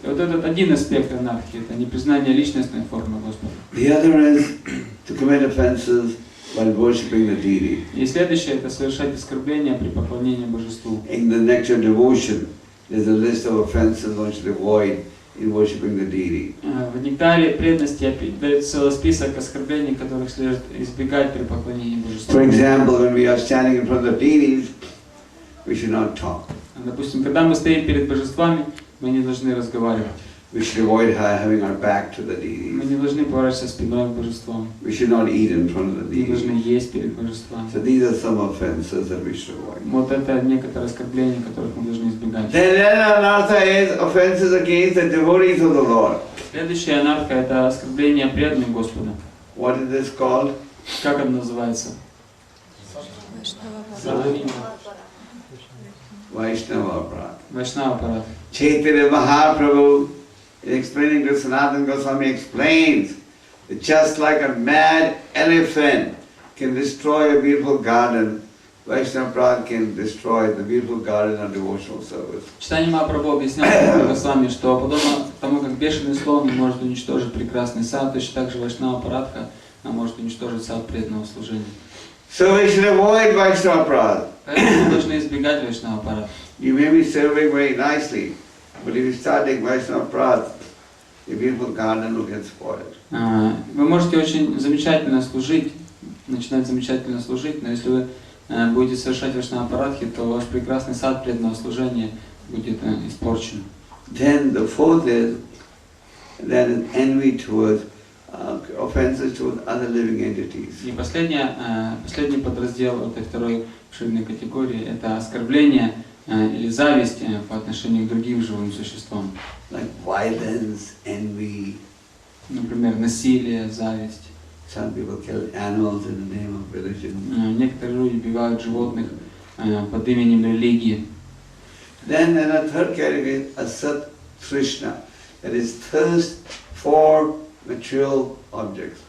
Вот этот один аспект анархии, это непризнание личностной формы Господа. The other is to commit offenses while worshipping the deity. И следующее это совершать оскорбления при поклонении Божеству. In the nectar devotion, there's a list of offenses one should avoid in worshipping the deity. В нектаре преданности дается целый список оскорблений, которых следует избегать при поклонении Божеству. For example, when we are standing in front of the deities, we should not talk. Допустим, когда мы стоим перед божествами, мы не должны разговаривать. We should avoid having our back to the Мы deities. не должны поворачиваться спиной к божествам. We should not eat in front of the Мы должны deities. есть перед божествами. So these are some offenses that we should avoid. Вот это некоторые оскорбления, которых мы должны избегать. Then another is offenses against the devotees of the Lord. Следующая анарха это оскорбление преданных Господа. What is this called? Как это называется? Vaishnava Aparadha. Вайшнава аппарат. Chaitanya Mahaprabhu, in explaining to Sanatana Goswami, explains that just like a mad elephant can destroy a beautiful garden, Vaishnava Aparadha can destroy the beautiful garden of devotional service. Читание Махапрабху объяснял Госвами, что подобно тому, как бешеный слон может уничтожить прекрасный сад, точно так же Вайшнава Аппаратха может уничтожить сад преданного служения. So we should avoid Vaishnava Aparadha. Поэтому мы должны избегать Вайшнава Аппарата. You may be serving very nicely, but if you start taking Vaishnava Aparadha, the beautiful garden will get spoiled. Вы можете очень замечательно служить, начинать замечательно служить, но если вы будете совершать Вайшнава Аппаратхи, то ваш прекрасный сад преданного служения будет испорчен. Then the fourth is that is envy towards offenses towards other living entities. И последний подраздел этой второй ширной категории – это оскорбление или зависть по отношению к другим живым существам. Like violence, envy. Например, насилие, зависть. Some people kill animals in the name of religion. Некоторые люди убивают животных под именем религии. Then in a third category, asat trishna, that is thirst for material objects.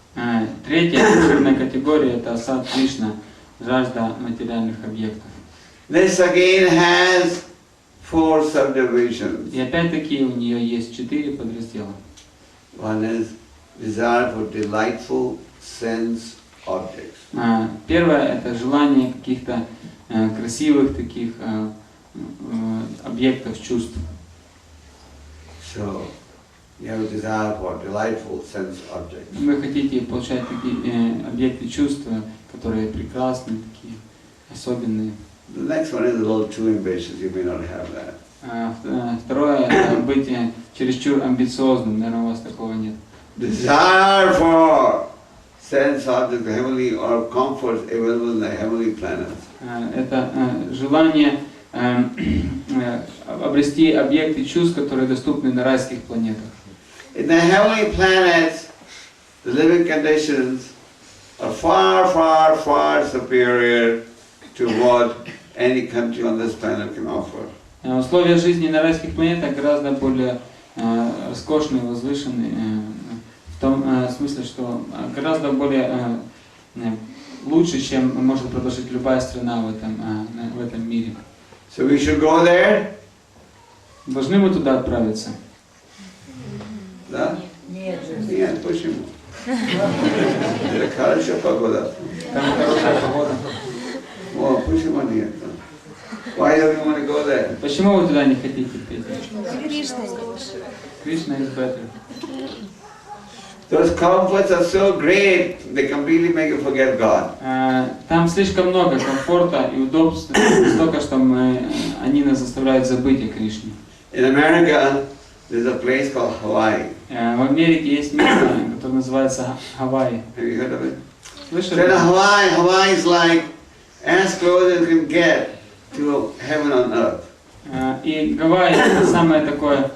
Третья ширная категория – это асад Кришна, жажда материальных объектов. This again has four subdivisions. И опять-таки у нее есть 4 подраздела. One is desire for delightful sense objects. Первое – это желание каких-то красивых таких объектов чувств. So you have a desire for delightful sense objects. Вы хотите получать такие объекты чувства, которые прекрасные, такие особенные. The next one is a little too ambitious. You may not have that. Второе – это быть чересчур амбициозным. Наверное, у вас такого нет. Desire for sense objects, the heavenly or comforts available in the heavenly planets. Это желание обрести объекты чувств, которые доступны на райских планетах. In the heavenly planets, the living conditions are far, far, far superior to what any country on this planet can offer. Условия жизни на райских планетах гораздо более роскошные, возвышенные, в том смысле, что гораздо более лучше, чем может предложить любая страна в этом мире. So we should go there? Должны мы туда отправиться? Да? Нет. Нет, почему? Это хорошая погода. Там хорошая погода. О, почему нет? Why don't you want to go there? Почему вы туда не хотите пойти? Кришна лучше. Krishna is better. Those comforts are so great, they completely make you forget God. Там слишком много комфорта и удобств, столько, что они нас заставляют забыть о Кришне. In America, there's a place called Hawaii. В Америке есть место, которое называется Гавайи. Have you heard of it? So in Слышали? Hawaii is like as close as you can get to heaven on earth. И Гавайи это самое такое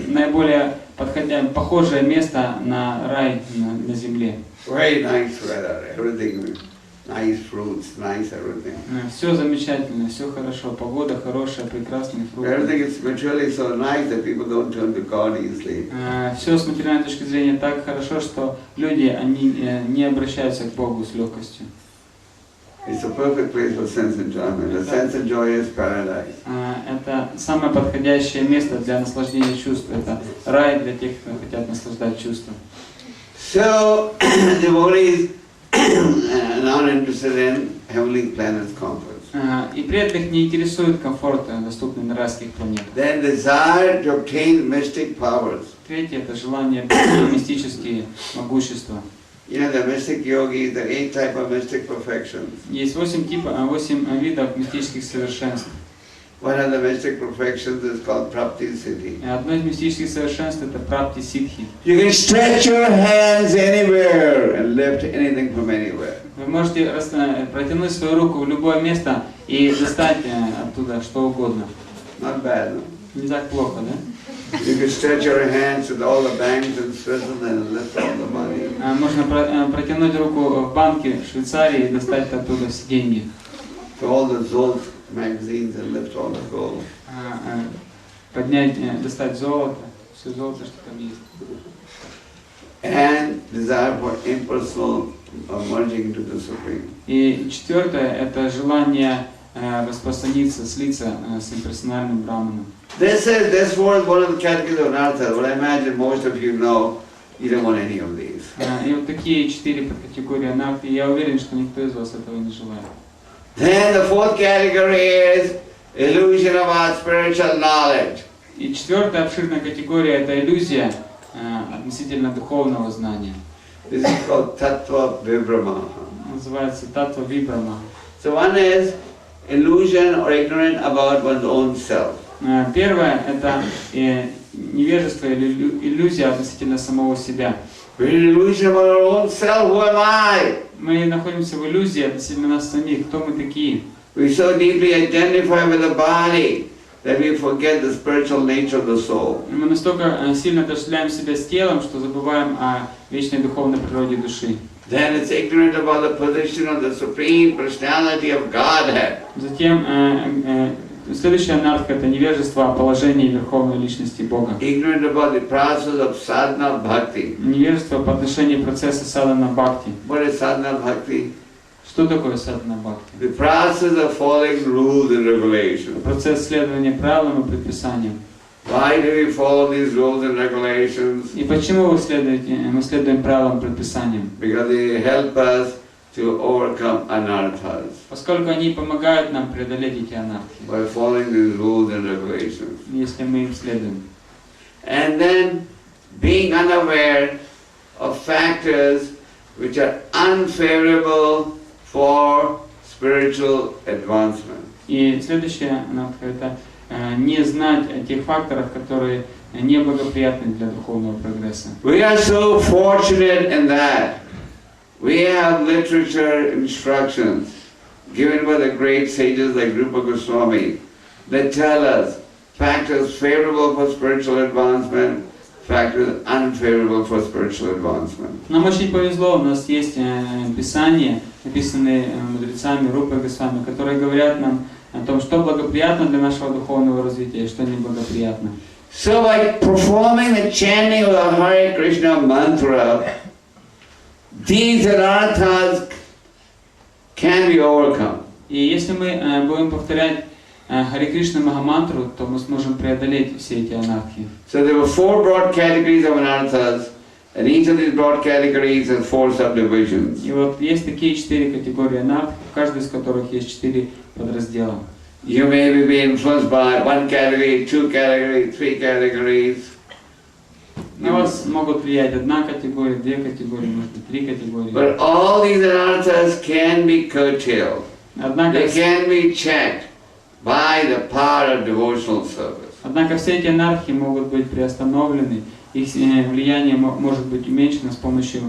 наиболее похожее место на рай на земле. Very nice weather, everything, nice fruits, nice everything. Все замечательно, все хорошо, погода хорошая, прекрасные фрукты. Everything is materially so nice that people don't turn to God easily. Все с материальной точки зрения так хорошо, что люди они не обращаются к Богу с легкостью. It's a perfect place for sense enjoyment. The sense enjoy is paradise. Это самое подходящее место для наслаждения чувств. Это рай для тех, кто хотят наслаждать чувством. So, devotees are not interested in heavenly planets comforts. И преданных не интересует комфорт, доступный на райских планетах. Then desire to obtain mystic powers. Третье – это желание обрести мистические могущества. You know, the mystic yogis, the 8 type of mystic perfections. Есть 8 видов мистических совершенств. One of the mystic perfections is called Prapti Siddhi. Одно из мистических совершенств – это прапти сидхи. You can stretch your hands anywhere and lift anything from anywhere. Вы можете протянуть свою руку в любое место и достать оттуда что угодно. Not bad, no? Не так плохо, да? You can stretch your hands with all the banks in Switzerland and lift all the money. Можно протянуть руку в банке в Швейцарии и достать оттуда все деньги. To all the Zolt magazines and lift all the gold. Достать золото, все золото, что там есть. And desire for impersonal merging into the Supreme. И четвертое – это желание распространиться, слиться с имперсональным браманом. This was one of the categories of anarthas, but I imagine most of you know you don't want any of these. И вот такие 4 подкатегории анархи, я уверен, что никто из вас этого не желает. Then the fourth category is illusion about spiritual knowledge. И четвертая обширная категория – это иллюзия относительно духовного знания. This is called tattva vibrama. Называется татва вибрама. So one is illusion or ignorant about one's own self. Первое – это невежество или иллюзия относительно самого себя. We're in illusion about our own self. Who am I? Мы находимся в иллюзии относительно нас самих. Кто мы такие? We so deeply identify with the body that we forget the spiritual nature of the soul. Мы настолько сильно отождествляем себя с телом, что забываем о вечной духовной природе души. Then it's ignorant about the position of the Supreme Personality of Godhead. Затем следующая анарха – это невежество о положении Верховной Личности Бога. Ignorant about the process of sadhana bhakti. Невежество по отношению процесса садхана бхакти. What is sadhana bhakti? Что такое садхана бхакти? The process of following rules and regulations. Процесс следования правилам и предписаниям. Why do we follow these rules and regulations? И почему мы следуем правилам и предписаниям? Because they help us to overcome anarthas Поскольку они помогают нам преодолеть эти анархии, by following these rules and regulations. если мы им следуем. And then being unaware of factors which are unfavorable for spiritual advancement. И следующая анарха – это не знать о тех факторах, которые неблагоприятны для духовного прогресса. We are so fortunate in that we have literature instructions given by the great sages like Rupa Goswami that tell us factors favorable for spiritual advancement, factors unfavorable for spiritual advancement. Нам очень повезло, у нас есть писания, написанные мудрецами Рупой Госвами, которые говорят нам о том, что благоприятно для нашего духовного развития и что неблагоприятно. So by performing the chanting of the Hare Krishna mantra, these anarthas can be overcome. И если мы будем повторять Харе Кришна Махамантру, то мы сможем преодолеть все эти анархии. So there were 4 broad categories of anarthas, and each of these broad categories has 4 subdivisions. И вот есть такие 4 категории анарх, в каждой из которых есть 4 подраздела. You may be influenced by 1 category, 2 categories, 3 categories. На вас могут влиять 1 категория, 2 категории, может быть 3 категории. But all these anarthas can be curtailed. Однако They can be checked by the power of devotional service. Однако все эти анархии могут быть приостановлены, их влияние может быть уменьшено с помощью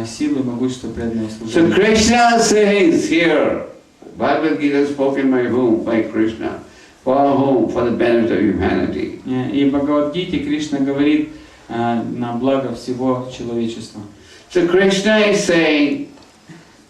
силы и могущества преданного So служения. Krishna says here, Bhagavad Gita spoken by whom? By Krishna. For whom? For the benefit of humanity. И в Бхагавад-гите Кришна говорит на благо всего человечества. So Krishna is saying,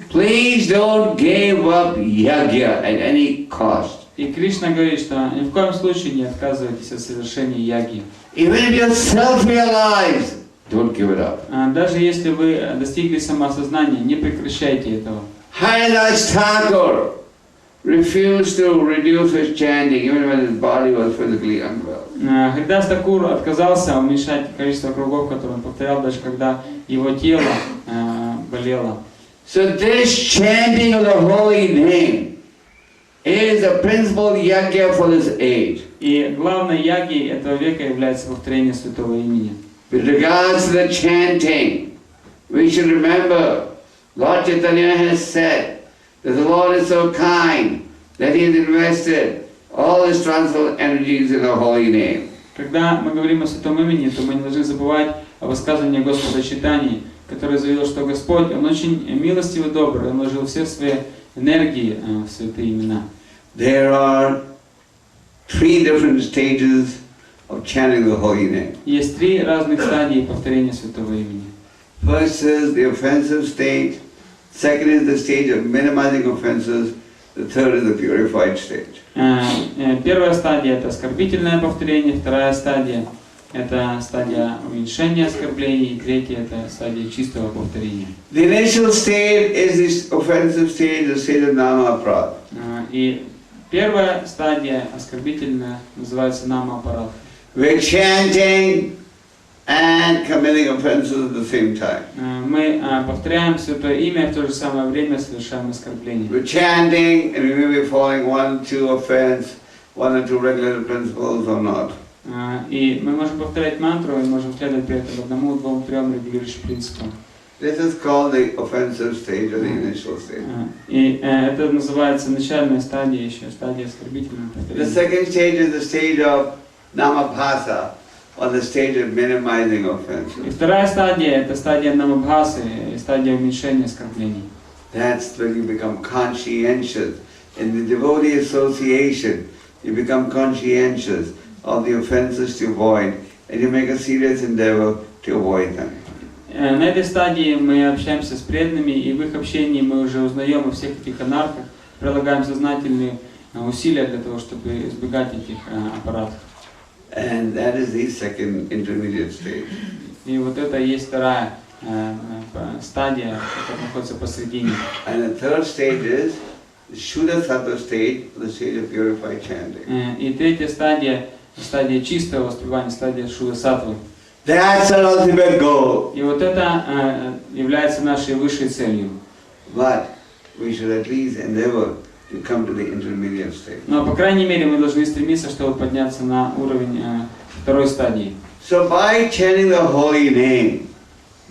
please don't give up yajna at any cost. И Кришна говорит, что ни в коем случае не отказывайтесь от совершения яги. Even if you're self-realized, don't give it up. Даже если вы достигли самоосознания, не прекращайте этого. Haridas Thakur refused to reduce his chanting even when his body was physically unwell. Харидас Такур отказался уменьшать количество кругов, которые он повторял, даже когда его тело болело. So this chanting of the holy name is the principal yajna for this age. И главной яги этого века является повторение святого имени. With regards to the chanting, we should remember Lord Chaitanya has said that the Lord is so kind that He has invested all His transcendental energies in the holy name. Когда мы говорим о святом имени, то мы не должны забывать о высказывании Господа Чайтаньи, который заявил, что Господь, Он очень милостивый и добрый, Он вложил все свои энергии в святые имена. There are 3 different stages of chanting the holy name. Есть 3 разных стадии повторения святого имени. First is the offensive stage, second is the stage of minimizing offenses, the third is the purified stage. Первая стадия – это оскорбительное повторение, вторая стадия – это стадия уменьшения оскорблений, и третья – это стадия чистого повторения. The initial stage is this offensive stage, the stage of nama-aparadha. И первая стадия, оскорбительная, называется нама-аппарат. We're chanting and committing offenses at the same time. Мы повторяем святое имя, в то же самое время совершаем оскорбление. We're chanting and we may be following 1, 2 offense, 1 or 2 regulative principles or not. И мы можем повторять мантру, и можем следовать при этом 1, 2, 3 регулирующим принципам. This is called the offensive stage or the initial stage. И это называется начальная стадия, еще стадия оскорбительного The повторения. second stage is the stage of namabhasa, or the stage of minimizing И offenses. вторая стадия – это стадия намабхасы, стадия уменьшения оскорблений. That's when you become conscientious. In the devotee association, you become conscientious of the offenses to avoid, and you make a serious endeavor to avoid them. На этой стадии мы общаемся с преданными, и в их общении мы уже узнаем о всех этих анархах, прилагаем сознательные усилия для того, чтобы избегать этих аппаратов. And that is the second intermediate stage. И вот это и есть вторая стадия, которая находится посредине. And the third stage is the Shuddha Sattva stage, the stage of purified chanting. И третья стадия, стадия чистого воспевания, стадия шуда-саттвы. That's our ultimate goal. И вот это является нашей высшей целью. But we should at least endeavor to come to the intermediate stage. Но, по крайней мере, мы должны стремиться, чтобы подняться на уровень второй стадии. So by chanting the holy name,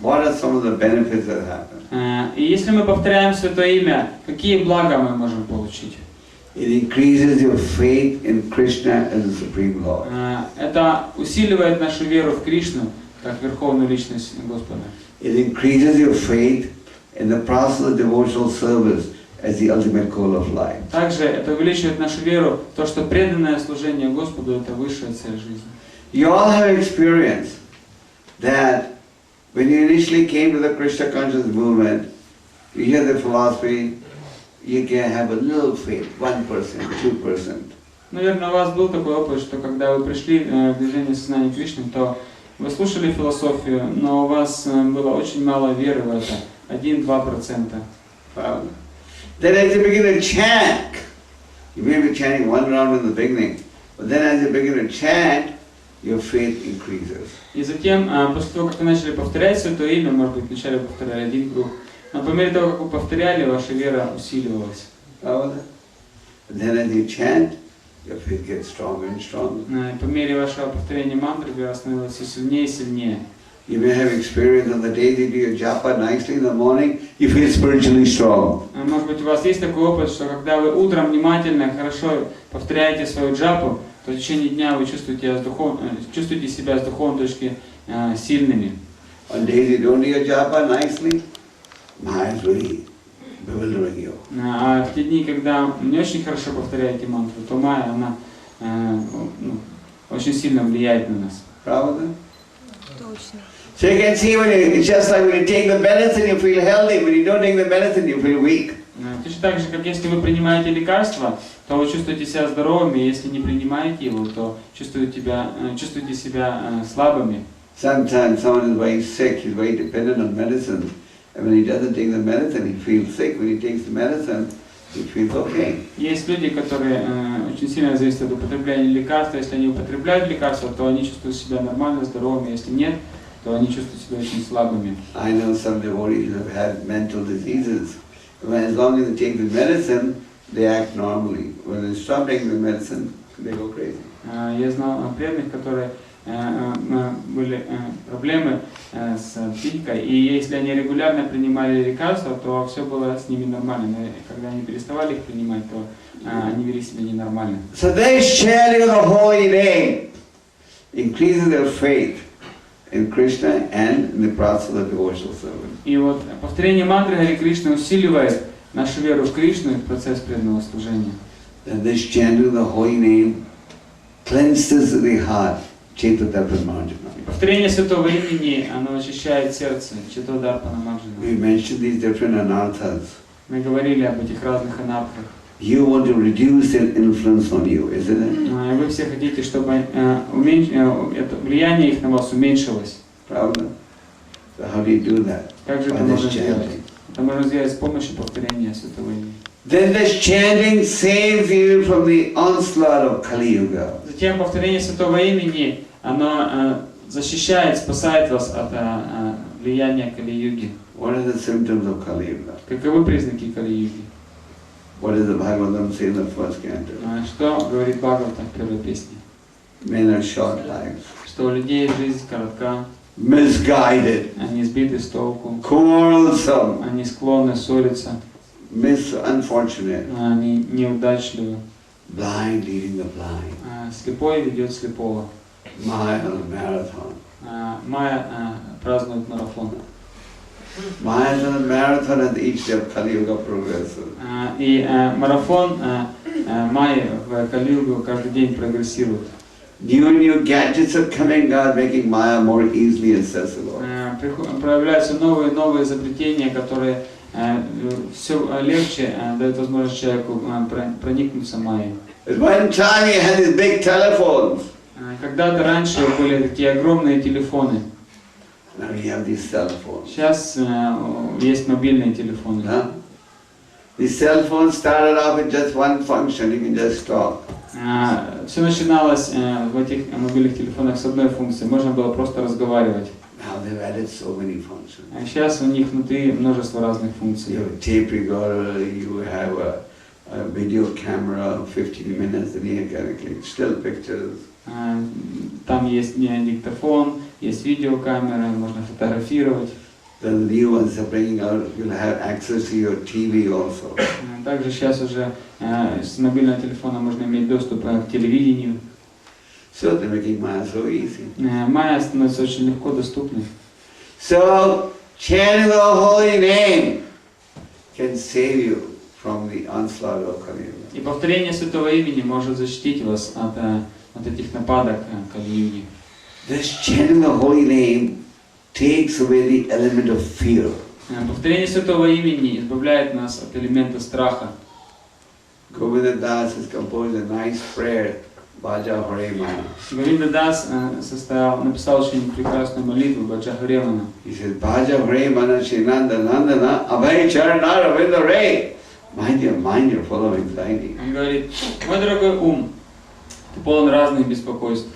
what are some of the benefits that happen? И если мы повторяем святое имя, какие блага мы можем получить? It increases your faith in Krishna as the Supreme Lord. Это усиливает нашу веру в Кришну, как Верховную Личность Господа. It increases your faith in the process of devotional service as the ultimate goal of life. Также это увеличивает нашу веру в то, что преданное служение Господу – это высшая цель жизни. You all have experienced that when you initially came to the Krishna conscious movement, you hear the philosophy, you can have a little faith, 1%, 2%. Наверное, у вас был такой опыт, что когда вы пришли в движение сознания Кришны, то вы слушали философию, но у вас было очень мало веры в это, 1-2%. Then as you begin to chant, you may be chanting one round in the beginning, but then as you begin to chant, your faith increases. И затем, после того, как вы начали повторять Святое Имя, может быть, вначале повторяли один круг, но по мере того, как вы повторяли, ваша вера усиливалась. Then as you chant, your faith gets stronger and stronger. По мере вашего повторения мантры вера становилась все сильнее и сильнее. You may have experience on the day you do your japa nicely in the morning, you feel spiritually strong. Может быть, у вас есть такой опыт, что когда вы утром внимательно, хорошо повторяете свою джапу, то в течение дня вы чувствуете себя с духовной точки сильными. On days you don't do your japa nicely, Maya is really bewildering you. А в те дни, когда не очень хорошо повторяете мантру, то Майя, она очень сильно влияет на нас. Pravada? Точно. So you can see it's just like when you take the medicine you feel healthy, when you don't take the medicine you feel weak. Точно так же, как если вы принимаете лекарство, то вы чувствуете себя здоровыми, если не принимаете его, то чувствуете себя слабыми. Sometimes someone is very sick, he's very dependent on medicine, and when he doesn't take the medicine, he feels sick. When he takes the medicine, he feels okay. Есть люди, которые очень сильно зависят от употребления лекарства. Если они употребляют лекарства, то они чувствуют себя нормально, здоровыми. Если нет, то они чувствуют себя очень слабыми. I know some devotees who have had mental diseases. As long as they take the medicine, they act normally. When they stop taking the medicine, they go crazy. Я знал преданных, которые были проблемы с психикой, и если они регулярно принимали лекарства, то все было с ними нормально. Но когда они переставали их принимать, то они вели себя ненормально. So this chanting of the holy name increases their faith in Krishna and in the process of devotional service. И вот повторение мантры Харе Кришны усиливает нашу веру в Кришну и в процесс преданного служения. And this chanting of the holy name cleanses the heart. Повторение Святого Имени, оно очищает сердце. Читодарпана Марджана. We mentioned these different anarthas. Мы говорили об этих разных анархах. You want to reduce their influence on you, isn't it? Вы все хотите, чтобы это влияние их на вас уменьшилось. Правда? So how do you do that? Как же это можно сделать? Это можно сделать с помощью повторения Святого Имени. Then this chanting saves you from the onslaught of Kali Yuga. Затем повторение Святого Имени, оно защищает, спасает вас от влияния Кали-юги. What are the symptoms of Kali Yuga? Каковы признаки Кали-юги? What does the Bhagavatam say in the first canto? Что говорит Бхагаватам в первой песне? Men are short lives. Что у людей жизнь коротка. Misguided. Они сбиты с толку. Quarrelsome. Они склонны ссориться. Unfortunate. Они неудачливы. Blind leading the blind. Слепой ведет слепого. Maya on a marathon. Майя празднует марафон. Maya is on a marathon and each day of Kali Yuga progresses. И марафон Майи в Кали-югу каждый день прогрессирует. New gadgets are coming out, making Maya more easily accessible. Проявляются новые изобретения, которые все легче дают возможность человеку проникнуться Майей. At one time you had these big telephones. Когда-то раньше были такие огромные телефоны. Now you have these cell phones. Сейчас есть мобильные телефоны. These cell phones started off with just one function, you can just talk. Все начиналось в этих мобильных телефонах с одной функцией, можно было просто разговаривать. Now they've added so many functions. А сейчас у них внутри множество разных функций. You have a tape recorder, you have a video camera, 15 minutes, and you can click still pictures. Там есть диктофон, есть видеокамера, можно фотографировать. the new ones are bringing out, you'll have access to your TV also. Также сейчас уже с мобильного телефона можно иметь доступ к телевидению. So they're making Maya so easy. Майя становится очень легко доступной. So chanting the holy name can save you from the onslaught of Kali Yuga. И повторение святого имени может защитить вас от этих нападок Кали-юги. This chanting the holy name takes away the element of fear. Повторение святого имени избавляет нас от элемента страха. Govinda Das has composed a nice prayer, Bhaja Hare Mana. Говинда Дас написал очень прекрасную молитву Баджа Харе Мана. He says, Bhaja Hare Mana Shinanda Nandana Abhay Charana Ravinda Ray. Mind you're full of anxiety. Он говорит: мой дорогой ум, ты полон разных беспокойств.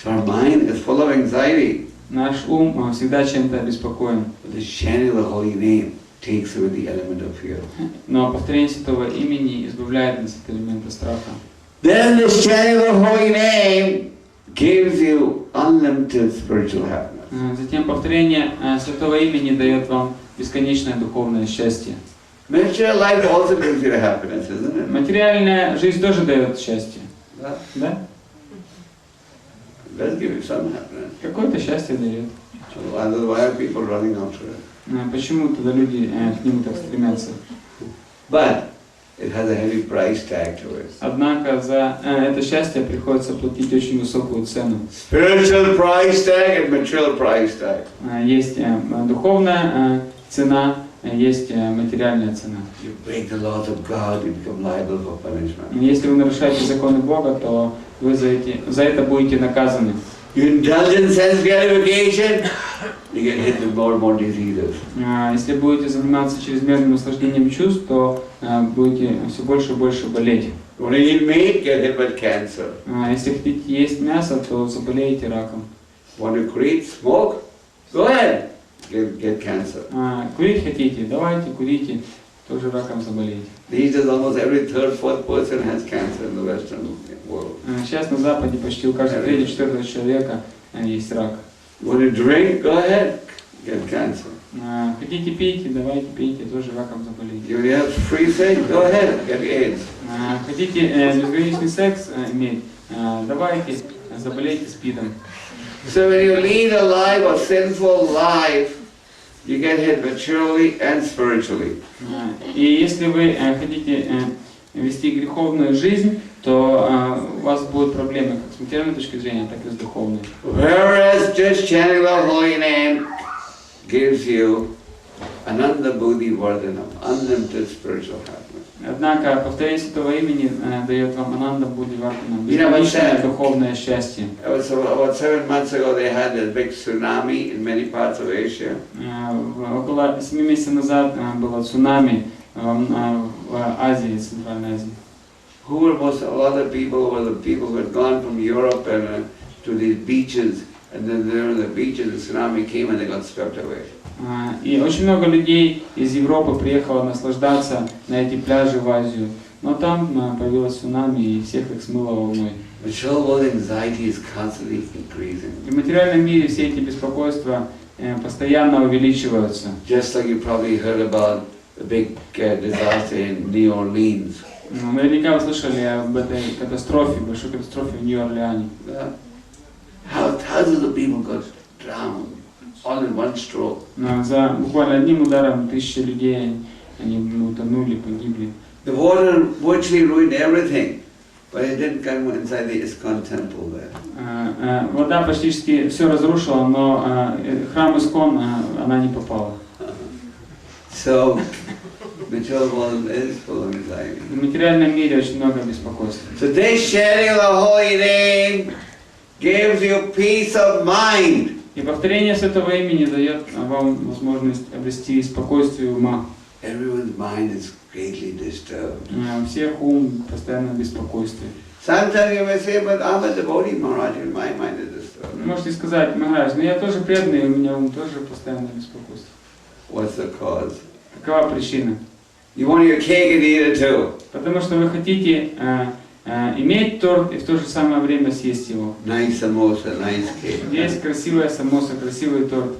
So our mind is full of anxiety. Наш ум всегда чем-то обеспокоен. But the chanting of the holy name takes away the element of fear. Но повторение святого имени избавляет нас от элемента страха. Then this chanting of the holy name gives you unlimited spiritual happiness. Затем повторение святого имени дает вам бесконечное духовное счастье. Material life also gives you happiness, isn't it? Материальная жизнь тоже дает счастье. Yeah. Да? It does give you some happiness. Какое-то счастье дает. So why are people running after it? Почему тогда люди к нему так стремятся? But it has a heavy price tag to it. Однако за это счастье приходится платить очень высокую цену. Spiritual price tag and material price tag. Есть духовная цена, есть материальная цена. You break the laws of God, you become liable for punishment. Если вы нарушаете законы Бога, то вы за это будете наказаны. You indulge in sense gratification, you get hit with more and more diseases. Если будете заниматься чрезмерным наслаждением чувств, то будете все больше и больше болеть. When you eat meat, get hit with cancer. Если хотите есть мясо, то заболеете раком. Want to create, smoke? Go ahead, get cancer. Курить хотите? Давайте, курите, тоже раком заболеете. These days almost every third, fourth person has cancer in the Western world. Сейчас на Западе почти у каждого третьего, четвертого человека есть рак. Want to drink? Go ahead, get cancer. Хотите пейте, давайте пейте, тоже раком заболеете. You have free sex? Go ahead, get AIDS. Хотите безграничный секс иметь? Давайте, заболейте СПИДом. So when you lead a life, a sinful life, you get hit materially and spiritually. И если вы хотите вести греховную жизнь, то у вас будут проблемы как с материальной точки зрения, так и с духовной. Whereas just chanting the holy name gives you ananda buddhi vardhanam, unlimited spiritual happiness. Однако повторение святого имени дает вам ананда будди вардханам, бесконечное духовное счастье. About 7 months ago they had a big tsunami in many parts of Asia. Около 7 месяцев назад было цунами в Азии, Центральной Азии. Who were a lot of people were the people who had gone from Europe and to these beaches, and then there on the beaches the tsunami came and they got swept away. И очень много людей из Европы приехало наслаждаться на эти пляжи в Азию, но там появилась цунами и всех их смыло волной. Material world anxiety is constantly increasing. И в материальном мире все эти беспокойства постоянно увеличиваются. Just like you probably heard about the big disaster in New Orleans. Наверняка вы слышали об этой катастрофе, большой катастрофе в Нью-Орлеане. How thousands of people got drowned all in one stroke. За буквально одним ударом тысячи людей они утонули, погибли. The water virtually ruined everything, but it didn't come inside the ISKCON temple there. Вода почти все разрушила, но храм Искон она не попала. So, material world is full of anxiety. В материальном мире очень много беспокойства. So this sharing of the holy name gives you peace of mind. И повторение святого имени дает вам возможность обрести спокойствие ума. Everyone's mind is greatly disturbed. Всех ум постоянно в беспокойстве. Sometimes you may say, but I'm a devotee, Maharaj, and my mind is disturbed. Можете сказать: Махарадж, но я тоже преданный, у меня ум тоже постоянно в беспокойстве. What's the cause? Какова причина? You want your cake and eat it too. Потому что вы хотите иметь торт и в то же самое время съесть его. Nice samosa, nice cake. Есть красивая самоса, красивый торт.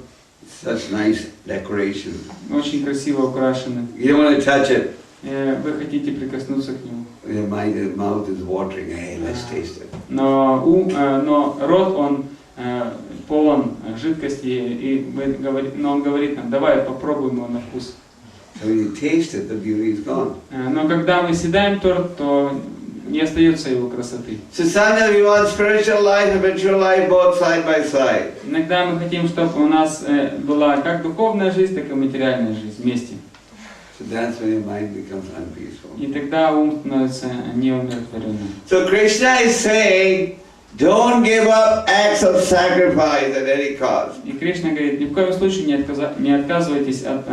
such nice decoration. очень красиво украшены. You don't want to touch it. Вы хотите прикоснуться к нему. Your mouth is watering. Hey, let's taste it. Но рот, он полон жидкости, но он говорит нам, давай попробуем его на вкус. So when you taste it, the beauty is gone. Но когда мы съедаем торт, то не остается его красоты. So sometimes we want spiritual life and spiritual life both side by side. Иногда мы хотим, чтобы у нас была как духовная жизнь, так и материальная жизнь вместе. So that's when your mind becomes unpeaceful. И тогда ум становится неумиротворенным. So Krishna is saying, don't give up acts of sacrifice at any cost. И Кришна говорит, ни в коем случае не отказывайтесь от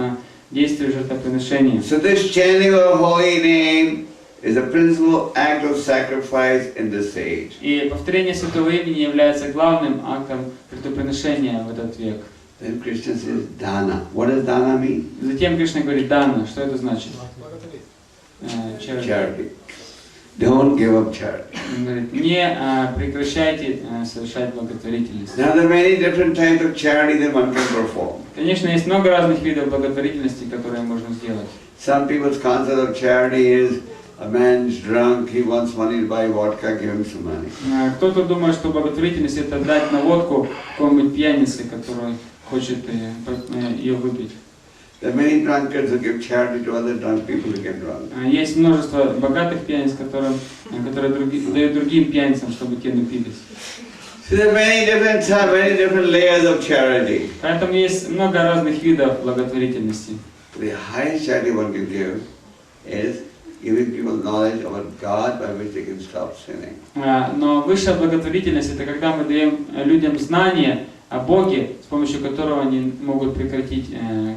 действия жертвоприношения. So this chanting of holy name is a principal act of sacrifice in this age. И повторение святого имени является главным актом жертвоприношения в этот век. Then Krishna says dana. What does dana mean? Затем Кришна говорит дана. Что это значит? Charity. Don't give up charity. Он говорит, не прекращайте совершать благотворительность. Now there are many different types of charity that one can perform. Конечно, есть много разных видов благотворительности, которые можно сделать. Some people's concept of charity is a man's drunk, he wants money to buy vodka, give him some money. Кто-то думает, что благотворительность это дать на водку какому-нибудь пьянице, который хочет ее выпить. There are many drunkards who give charity to other drunk people who get drunk. Есть множество богатых пьяниц, которые дают другим пьяницам, чтобы те напились. So there are many different layers of charity. Поэтому есть много разных видов благотворительности. The highest charity one can give is giving people knowledge about God by which they can stop sinning. Но высшая благотворительность это когда мы даем людям знания о Боге, с помощью которого они могут прекратить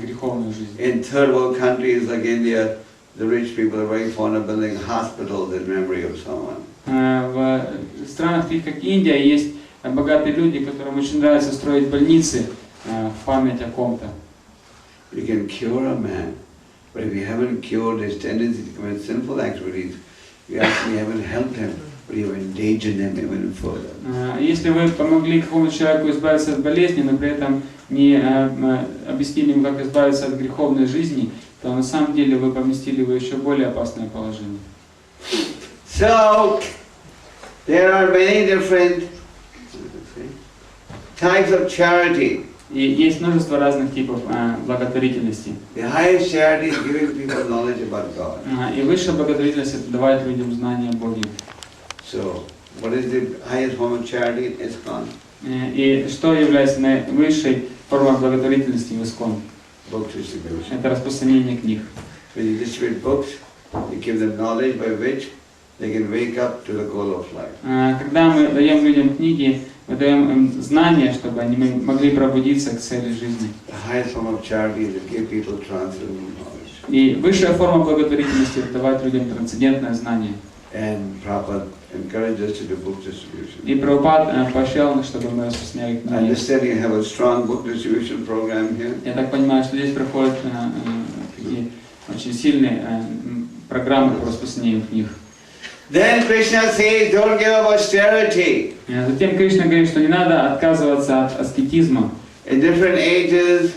греховную жизнь. In third world countries like India, the rich people are very fond of building hospitals in memory of someone. В странах таких как Индия есть богатые люди, которым очень нравится строить больницы в память о ком-то. You can cure a man, but if you haven't cured his tendency to commit sinful activities, you actually haven't helped him, but you have endangered him even further. Если вы помогли какому-то человеку избавиться от болезни, но при этом не объяснили ему, как избавиться от греховной жизни, то на самом деле вы поместили его в еще более опасное положение. So, there are many different types of charity. И есть множество разных типов благотворительности. The highest charity is giving people knowledge about God. И высшая благотворительность это давать людям знания о Боге. So, what is the highest form of charity in ISKCON? И что является наивысшей формой благотворительности в ИСККОН? Book distribution. Это распространение книг. When you distribute books, you give them knowledge by which they can wake up to the goal of life. Когда мы даем людям книги, мы даем им знания, чтобы они могли пробудиться к цели жизни. The highest form of charity is to give people transcendental knowledge. И высшая форма благотворительности это давать людям трансцендентное знание. And Prabhupada encouraged us to do book distribution. И Прабхупад поощрял нас, чтобы мы распространяли I книги. understand you have a strong book distribution program here. Я так понимаю, что здесь проходят такие очень сильные программы по распространению книг. Then Krishna says, don't give up austerity. Затем Кришна говорит, что не надо отказываться от аскетизма. In different ages,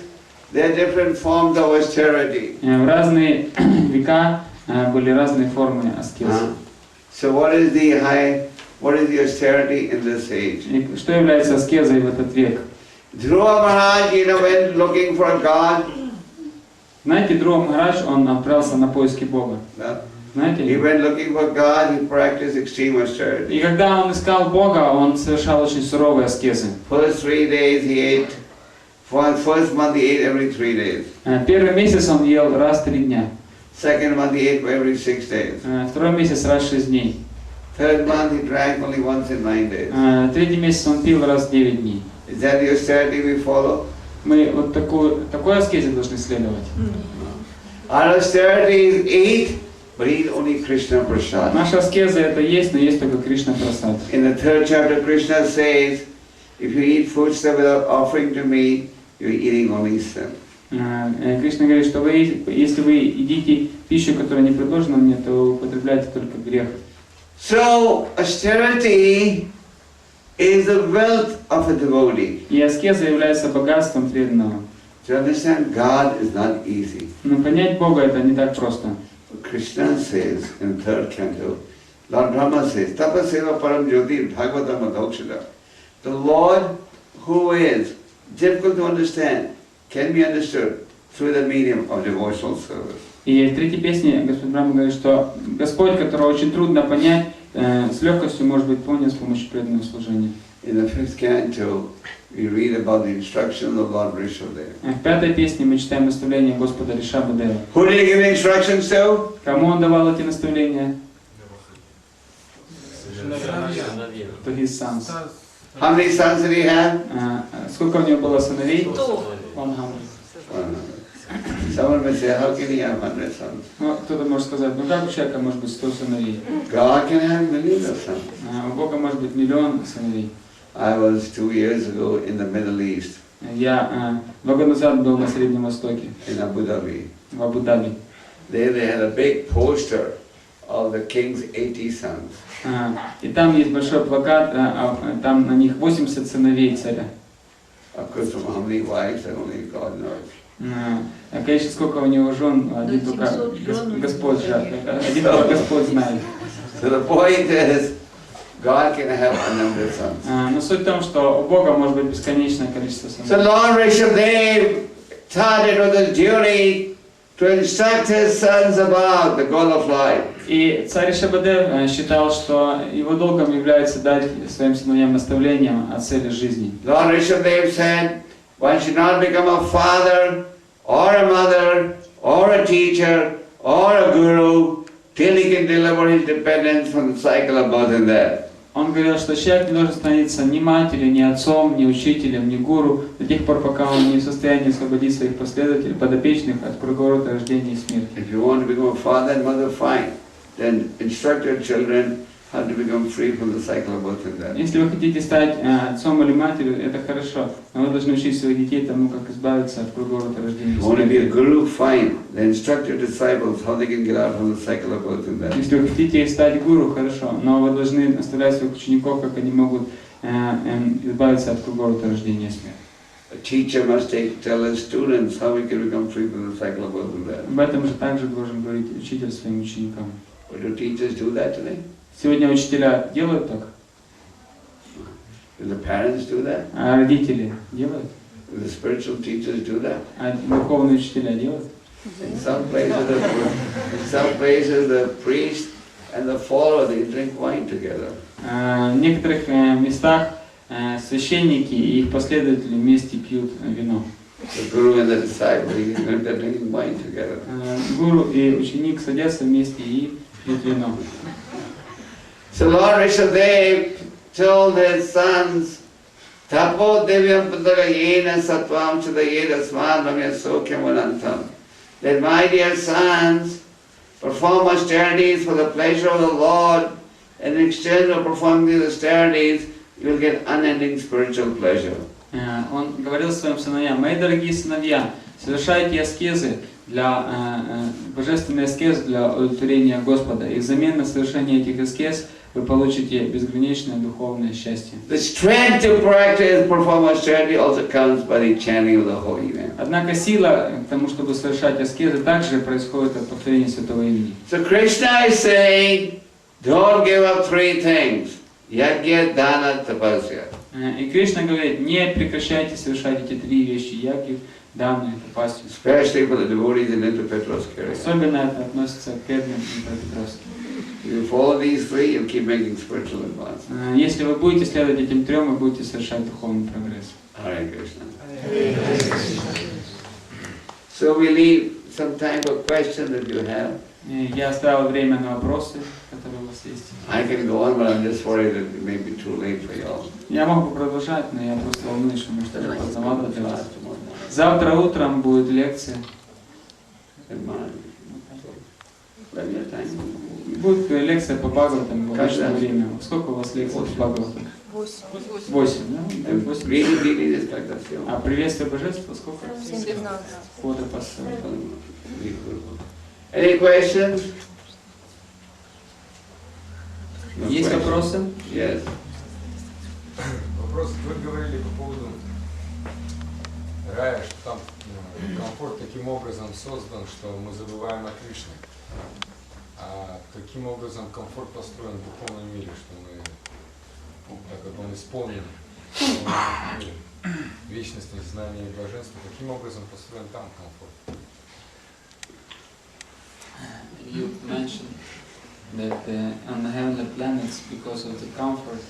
there are different forms of austerity. В разные века были разные формы аскезы. So what is the austerity in this age? И что является аскезой в этот век? Dhruva Maharaj, went looking for God. Знаете, Dhruva Maharaj, он отправился на поиски Бога. Знаете? He went looking for God, he practiced extreme austerity. И когда он искал Бога, он совершал очень суровые аскезы. First 3 days he ate. First month he ate every 3 days. Первый месяц он ел раз в 3 дня. Second month he ate every 6 days. Второй месяц раз в 6 дней. Third month he drank only once in 9 days. Третий месяц он пил раз в 9 дней. Is that the austerity we follow? Мы вот такой аскезе должны следовать. Our austerity is eat, but eat only Krishna Prasad. Наша аскеза это есть, но есть только Кришна Прасад. In the 3rd chapter, Krishna says, if you eat foodstuff without offering to me, you're eating only sin. Кришна говорит, что если вы едите пищу, которая не предложена мне, то вы употребляете только грех. So, austerity is the wealth of a devotee. И аскеза является богатством преданного. To understand God is not easy. Но понять Бога это не так просто. Krishna says in third canto, Lord Brahma says, Tapaseva Param Jyoti Bhagavata Madhokshita. The Lord who is difficult to understand can be understood through the medium of devotional service. И в третьей песне Господь Брахма говорит, что Господь, которого очень трудно понять, с легкостью может быть понят с помощью преданного служения. In the fifth canto, we read about the instruction of Lord Rishabdeva. В пятой песне мы читаем наставления Господа Ришабадева. Who did he give instructions to? Кому он давал эти наставления? To his sons. How many sons did he have? Сколько у него было сыновей? 100. Someone may say, how can he have 100 sons? Ну, кто-то может сказать, ну как у человека может быть 100 сыновей? God can have millions of sons. У Бога может быть миллион сыновей. I was 2 years ago in the Middle East, Я 2 года назад был на Среднем Востоке, in Abu Dhabi. в Абу-Даби. There they had a big poster of the king's 80 sons. И там есть большой плакат, там на них 80 сыновей царя. Of course, from how many wives, only God knows. Конечно, сколько у него жен, один только Господь знает. So the point is, God can have unlimited sons. Но суть в том, что у Бога может быть бесконечное количество So сыновей. Lord Rishabdev thought it was his duty to instruct his sons about the goal of life. И царь Ришабадев считал, что его долгом является дать своим сыновьям наставлением о цели жизни. Lord Rishabdev said, one should not become a father, or a mother, or a teacher, or a guru, till he can deliver his dependence from the cycle of birth and death. Он говорил, что человек не должен становиться ни матерью, ни отцом, ни учителем, ни гуру, до тех пор, пока он не в состоянии освободить своих последователей, подопечных от круговорота рождения и смерти. If you want to become a father and mother, fine. Then instruct your children how to become free from the cycle of birth and death. Если вы хотите стать отцом или матерью, это хорошо, но вы должны учить своих детей тому, как избавиться от круговорота рождения и If you want to be a смерти. guru, fine. Then instruct your disciples how they can get out from the cycle of birth and death. Если вы хотите стать гуру, хорошо, но вы должны наставлять своих учеников, как они могут избавиться от круговорота рождения и смерти. A teacher must tell his students how we can become free from the cycle of birth and death. Об этом же также должен говорить учитель своим ученикам. But do teachers do that today? Сегодня учителя делают так, Do the parents do that? а родители делают, Do the spiritual teachers do that? а духовные учителя делают. In some places the priest and the follower, they drink wine together. В некоторых местах священники и их последователи вместе пьют вино. The guru and the disciple, they're drinking wine together. Гуру и ученик садятся вместе и пьют вино. So Lord Rishabdev told his sons, Tapo devyam padagayena satvam chudayeda sman ramya sokyam anantam. That my dear sons, perform austerities for the pleasure of the Lord, and in exchange of performing these austerities, you will get unending spiritual pleasure. Он говорил своим сыновьям: мои дорогие сыновья, совершайте аскезы божественные аскезы для удовлетворения Господа. И взамен на совершение этих аскез вы получите безграничное духовное счастье. The strength to practice perform austerity also comes by the chanting of the holy name. Однако сила к тому, чтобы совершать аскезы, также происходит от повторения святого имени. So Krishna is saying, don't give up three things: yajna, dana, tapasya. И Кришна говорит: не прекращайте совершать эти три вещи: яги, дану и тапасию. Especially for the devotees in Dnepropetrovsk area. Особенно это относится к преданным Днепропетровске. If you follow these three, you'll keep making spiritual advance. Если вы будете следовать этим трем, вы будете совершать духовный прогресс. Hare Krishna. So we leave some time for questions that you have. Я оставил время на вопросы, которые у вас есть. I can go on, but I'm just worried that it may be too late for you all. Я могу продолжать, но я просто волнуюсь, что может даже поздновато для вас. Завтра утром будет лекция. Plenty of time. Будет лекция по Бхагаватам в обычное время. Сколько у вас лекций по Бхагаватам? 8, да? And 8. greeting is like that. А приветствие божества сколько? 7:15. Quarter past 7. Any questions? No Есть questions? вопросы? Yes. Вопрос, вы говорили по поводу рая, что там комфорт таким образом создан, что мы забываем о Кришне. А каким образом комфорт построен в духовном мире, что мы, так как он исполнен в духовном мире, вечности, знания и блаженства, каким образом построен там комфорт? You mentioned that on the heavenly planets, because of the comfort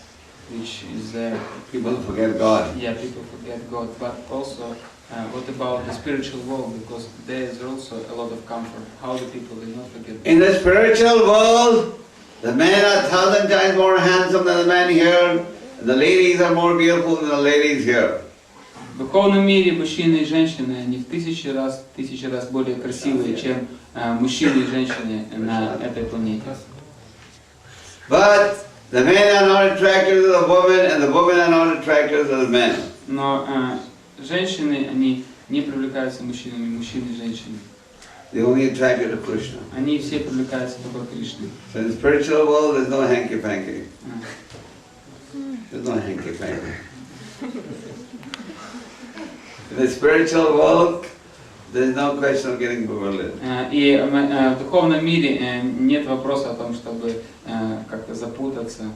which is there, People forget God. yeah, people forget God. But also, what about the spiritual world? Because there is also a lot of comfort. How do people will not forget God? In the spiritual world, the men are 1,000 times more handsome than the men here. The ladies are more beautiful than the ladies here. В духовном мире мужчины и женщины, они в тысячи раз более красивые, чем мужчины и женщины на этой планете. But the men are not attracted to the women, and the women are not attracted to the men. Но женщины, они не привлекаются мужчинами, мужчины и женщины. They only attracted to Krishna. Они все привлекаются только Кришной. So in the spiritual world, there's no hanky-panky. There's no hanky-panky. In the spiritual world, there's no question of getting bewildered. И в духовном мире нет вопроса о том, чтобы как-то запутаться,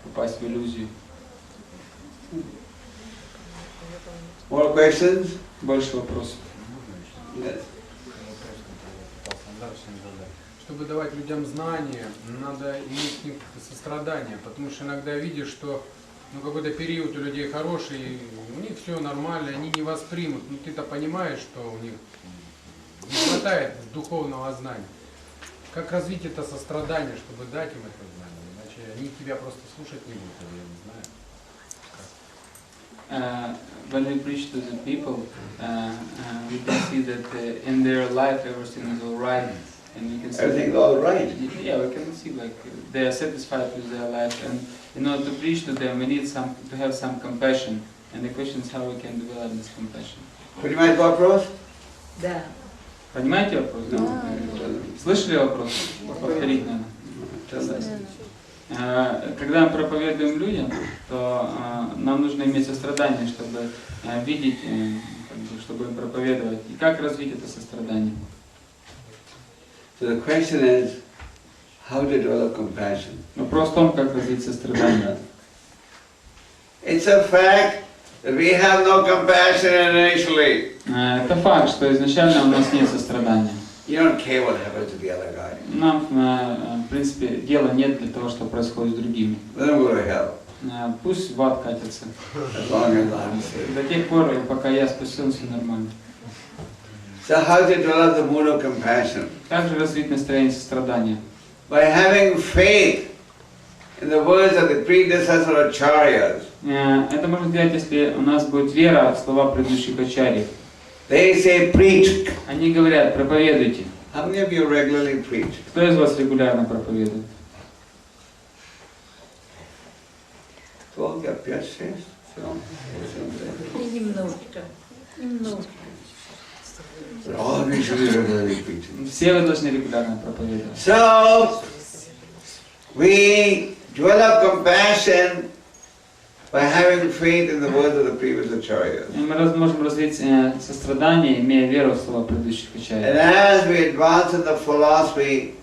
попасть в иллюзию. More questions? Больше вопросов. Yes. Чтобы давать людям знания, надо иметь к ним сострадание, потому что иногда видишь, что какой-то период у людей хороший, у них все нормально, они не воспримут, но ты-то понимаешь, что у них не хватает духовного знания. Как развить это сострадание, чтобы дать им это знание, иначе они тебя просто слушать не будут, я не знаю. When we preach to the people, we can see that in their life everything is all right, and we can see Everything's all right. Yeah, we can see like they are satisfied with their life, and in order to preach to them, we need to have some compassion. And the question is how we can develop this compassion. Понимаете вопрос? Да. Понимаете вопрос? Да. Слышали вопрос? Повторить надо. Когда мы проповедуем людям, то нам нужно иметь сострадание, чтобы видеть, чтобы им проповедовать. И как развить это сострадание? So the question is, how to develop compassion? Вопрос в том, как развить сострадание. It's a fact that we have no compassion initially. Это факт, что изначально у нас нет сострадания. You don't care what happens to the other guy. Нам, в принципе, дела нет для того, что происходит с другими. Let them go to hell. Пусть в ад катятся. As long as I'm safe. До тех пор, пока я спасен, все нормально. So how to develop the mood of compassion? Как же развить настроение сострадания? By having faith in the words of the predecessor acharyas. Это можно сделать, если у нас будет вера в слова предыдущих ачарьев. They say preach. Они говорят, проповедуйте. How many of you regularly preach? Кто из вас регулярно проповедует? Кто? Я 5-6. Немножко. Немножко. All we should be regularly preaching. Все вы должны регулярно проповедовать. So we develop compassion by having faith in the words of the previous acharyas. И мы можем развить сострадание, имея веру в слова предыдущих And ачарьев. as we advance in the philosophy,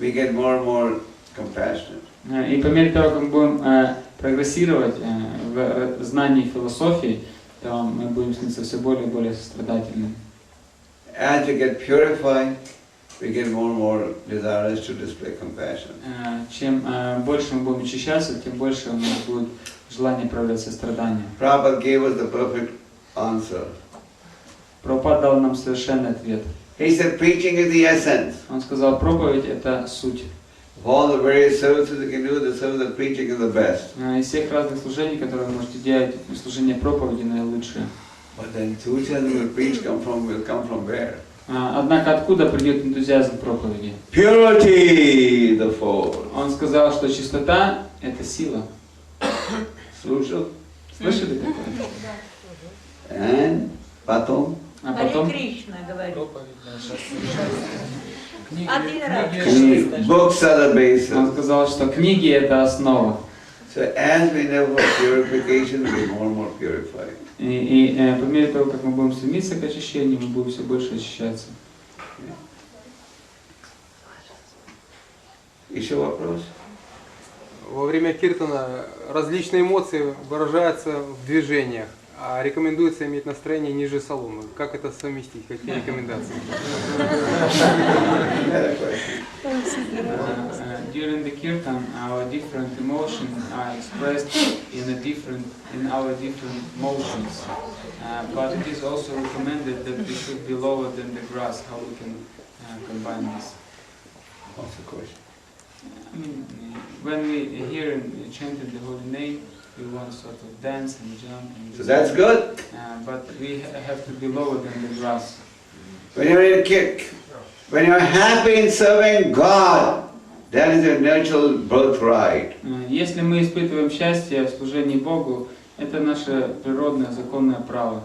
we get more and more compassionate. И по мере того, как мы будем прогрессировать в знании философии, то мы будем становиться все более и более сострадательными. As we get purified, we get more and more desirous to display compassion. Чем больше мы будем очищаться, тем больше у нас будет желание проявлять сострадание. Prabhupada gave us the perfect answer. Прабхупада дал нам совершенный ответ. He said preaching is the essence. Он сказал, проповедь — это суть. Of all the various services you can do, the service of preaching is the best. Из всех разных служений, которые вы можете делать, служение проповеди наилучшее. But the enthusiasm will preach will come from where? Однако откуда придет энтузиазм проповеди? Purity, the force. Он сказал, что чистота — это сила. Слушал? Слышали такое? And потом? А потом Кришна говорит. Книги, Books are the он basis. сказал, что книги — это основа. So as we know purification, we more and more purified. И по мере того, как мы будем стремиться к очищению, мы будем все больше очищаться. Еще вопрос? Во время киртана различные эмоции выражаются в движениях, а рекомендуется иметь настроение ниже соломы. Как это совместить? Какие рекомендации? During the kirtan, our different emotions are expressed in our different motions. But it is also recommended that we should be lower than the grass. How we can combine this? What's the question? I mean, when we hear and chanting the holy name, we want to sort of dance and jump. And So that's good. but we have to be lower than the grass. When you're happy in serving God, that is your natural birthright. Если мы испытываем счастье в служении Богу, это наше природное, законное право.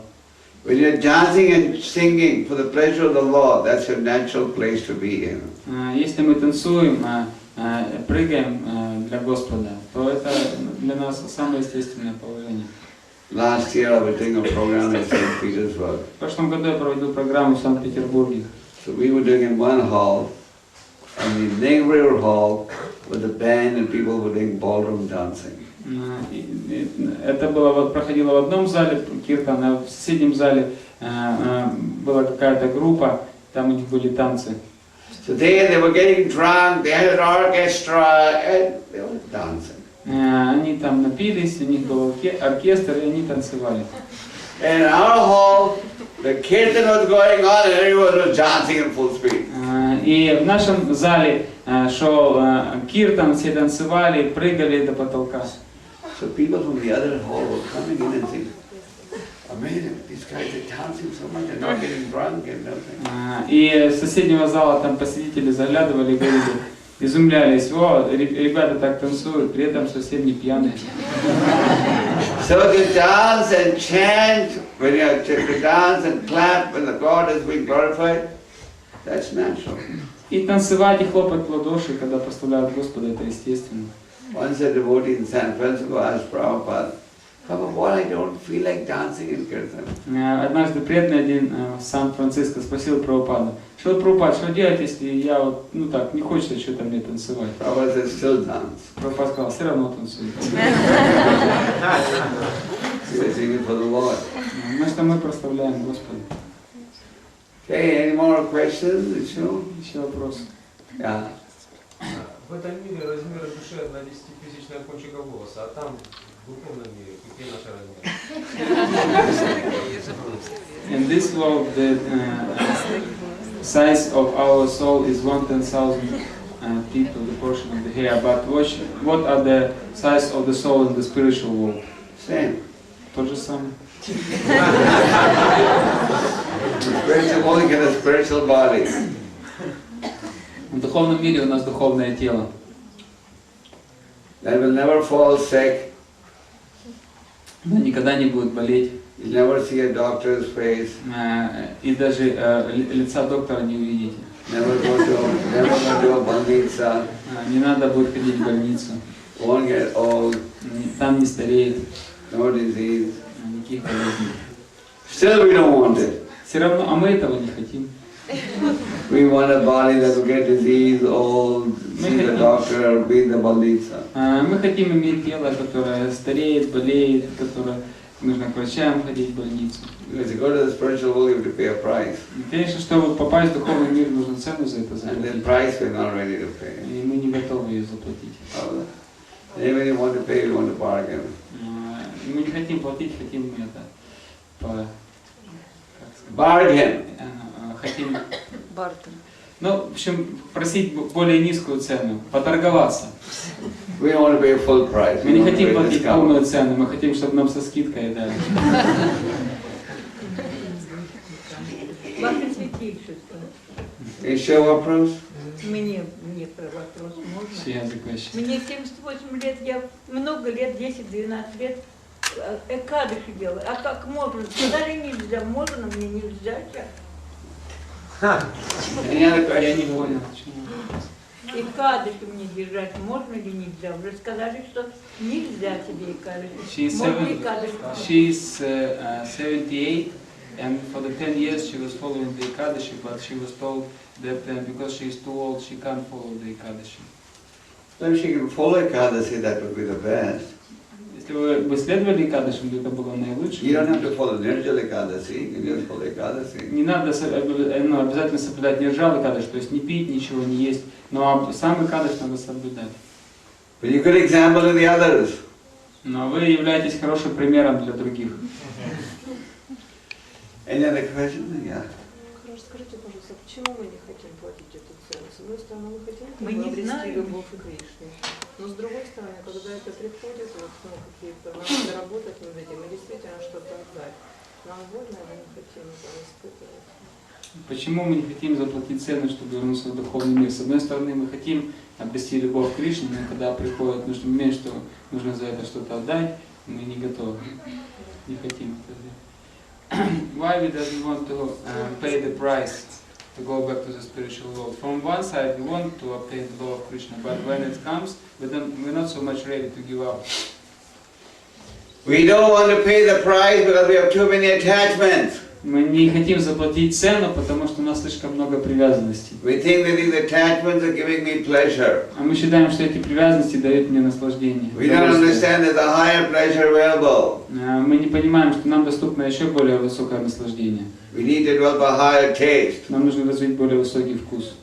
When you're dancing and singing for the pleasure of the Lord, that's your natural place to be in. Если мы танцуем, прыгаем для Господа, то это для нас самое естественное положение. Last year I was doing a program in St. Petersburg. В прошлом году я проводил программу в Санкт-Петербурге. So we were doing in one hall, and the neighbor hall with a band and people were doing ballroom dancing. Это было, проходило в одном зале киртан, а в соседнем зале была какая-то группа, там у них были танцы. So they were getting drunk, they had an orchestra, and they were dancing. Они там напились, у них был оркестр, и они танцевали. And in our hall, the kirtan was going on and everyone was dancing in full speed. И в нашем зале шел киртан, все танцевали, прыгали до потолка. So people from the other hall were coming in and saying, amazing, these guys are dancing so much, they're not getting drunk and nothing. И с соседнего зала там посетители заглядывали и говорили, изумлялись, о, ребята так танцуют, при этом совсем не пьяные. So to dance and chant, when you have to dance and clap when the God is being glorified, that's natural. И танцевать, и хлопать в ладоши, когда прославляют Господа, это естественно. Once a devotee in San Francisco asked Prabhupada, Prabhupada, I don't feel like dancing in kirtan. Однажды преданный один в Сан-Франциско спросил Прабхупада, что Прабхупад, что делать, если я вот, ну так, не хочется что-то мне танцевать? Prabhupada said, still dance. Прабхупад сказал, все равно танцуй. We are singing for the Lord. Потому что мы прославляем Господа. Okay, any more questions? Еще вопрос. Yeah. В этом мире размеры души 1/10,000 кончика волоса, а там в духовном мире какие наши размеры? In this world, the size of our soul is 1/10,000 people, the portion of the hair. But what are the size of the soul in the spiritual world? Same. Тот же самый. Only get a spiritual body. В духовном мире у нас духовное тело. That will never fall sick. Оно никогда не будет болеть. You'll never see a doctor's face. И даже лица доктора не увидите. Never go to a banditsa. Не надо будет ходить в больницу. Won't get old. Там не стареет. No disease. Никаких болезней. Still we don't want it. Все равно, а мы этого не хотим. We want a body that will get disease, old, see the doctor, be the banditsa. Мы хотим иметь тело, которое стареет, болеет, которое нужно к врачам ходить в больницу. Because you go to the spiritual world, you have to pay a price. Конечно, чтобы попасть в духовный мир, нужно цену за это And that заплатить. price we're not ready to pay. И мы не готовы ее заплатить. And when you want to pay, you want to bargain. Мы не хотим платить, хотим это как сказать, Bargain. хотим, Бартер. ну, в общем, просить более низкую цену, поторговаться. We don't want to pay full price. Мы не We want to хотим pay платить discount. полную цену, мы хотим, чтобы нам со скидкой дали. Ваше святейшество, Еще вопрос? мне про вопрос можно? Язык вообще. Мне 78 лет, я много лет, 10-12 лет, кадыши делаю. А как можно? Сказали нельзя, можно, мне нельзя сейчас. Any other Я не questions? понял, почему. И кадыши мне держать можно или нельзя? Уже сказали, что нельзя тебе и кадыши. Можно и кадыши. She's 78, and for the 10 years she was following the Ekadashi, but she was told that because she is too old, she can't follow the Ekadashi. So if she can follow Ekadasi, that would be the best. Если вы бы следовали Экадаши, то это было наилучше. You don't have to follow Nirjala Ekadasi, you can just follow Ekadasi. Не надо обязательно соблюдать нирджала Экадаш, то есть не пить, ничего не есть, но сам Экадаш надо соблюдать. But you could example to the others. Но вы являетесь хорошим примером для других. Any other question? Yeah. Скажите, пожалуйста, почему мы не хотим платить эту цену? С одной стороны, мы хотим Мы не обрести знаем. любовь к Кришне. Но с другой стороны, когда это приходит, вот, какие-то, надо работать над этим и действительно что-то отдать. Нам больно, мы не хотим этого испытывать. Почему мы не хотим заплатить цену, чтобы вернуться в духовный мир? С одной стороны, мы хотим обрести любовь к Кришне, но когда приходит нужный момент, что нужно за это что-то отдать, мы не готовы, не хотим это сделать. Why we don't want to pay the price to go back to the spiritual world? From one side, we want to obtain the love of Krishna, but when it comes, we're not so much ready to give up. We don't want to pay the price because we have too many attachments. Мы не хотим заплатить цену, потому что у нас слишком много привязанностей. We think that these attachments are giving me pleasure. А мы считаем, что эти привязанности дают мне наслаждение. We don't understand there's a higher pleasure available. Мы не понимаем, что нам доступно еще более высокое наслаждение. We need to develop a higher taste. Нам нужно развить более высокий вкус.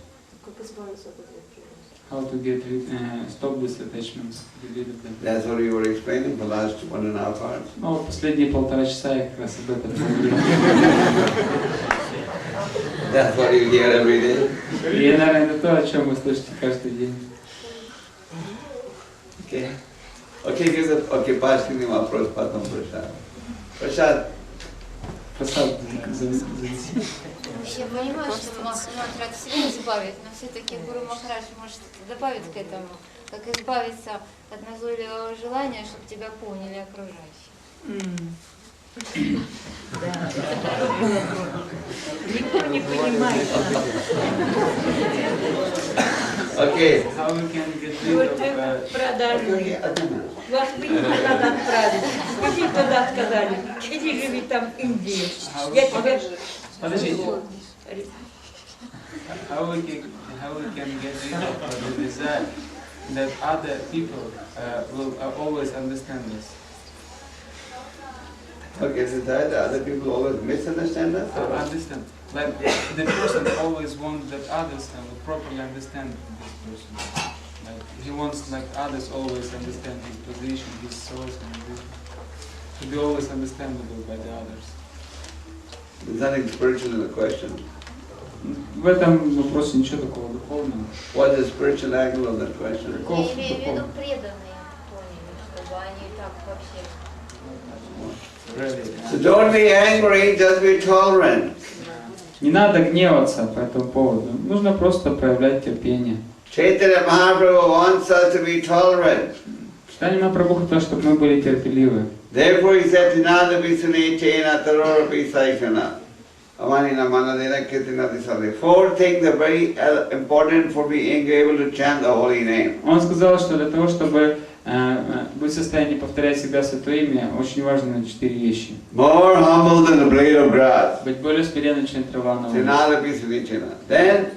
Как избавиться от этих привязанностей? How to get stop these attachments. That's what you were explaining for the last 1.5 hours. Ну, последние 1,5 часа я как раз об этом говорил. That's what you hear every day. И, наверное, это то, о чем вы слышите каждый день. Okay. Okay, последний вопрос, потом Прасад. Прасад. Прасад, занеси. Я понимаю, что мантра от себя избавит, но все-таки Гуру Махарадж может добавить к этому, как избавиться от назойливого желания, чтобы тебя помнили окружающие. Никто не понимает. Okay. How we can get rid of... Продажи. Вас бы не надо отправить. Иди туда, сказали. Иди живи там в Индии. Я тебе... Подождите. How we can get rid of the desire that other people will always understand us? Okay, so that other people always misunderstand us? Understand. Like the person always wants that others will properly understand this person. Like he wants like others always understand his position, his source, and this, to be always understandable by the others. There's nothing spiritual in the question. В этом вопросе ничего такого духовного. What's the spiritual angle of that question? Я имею в виду преданные поняли, чтобы они так вообще... So don't be angry, just be tolerant. Не надо гневаться по этому поводу. Нужно просто проявлять терпение. Chaitanya Mahaprabhu wants us to be tolerant. Читание Махапрабху хотел, чтобы мы были терпеливы. Therefore he said, Tinada Visane Chena Tarorapi Saishana. Amanina Manadina Kitina Disale. 4 things are very important for being able to chant the holy name. Он сказал, что для того, чтобы быть в состоянии повторять всегда Святое Имя, очень важны 4 вещи. More humble than a blade of grass. Быть более смиренным, чем трава на улице. Tinada Visane Chena. Then,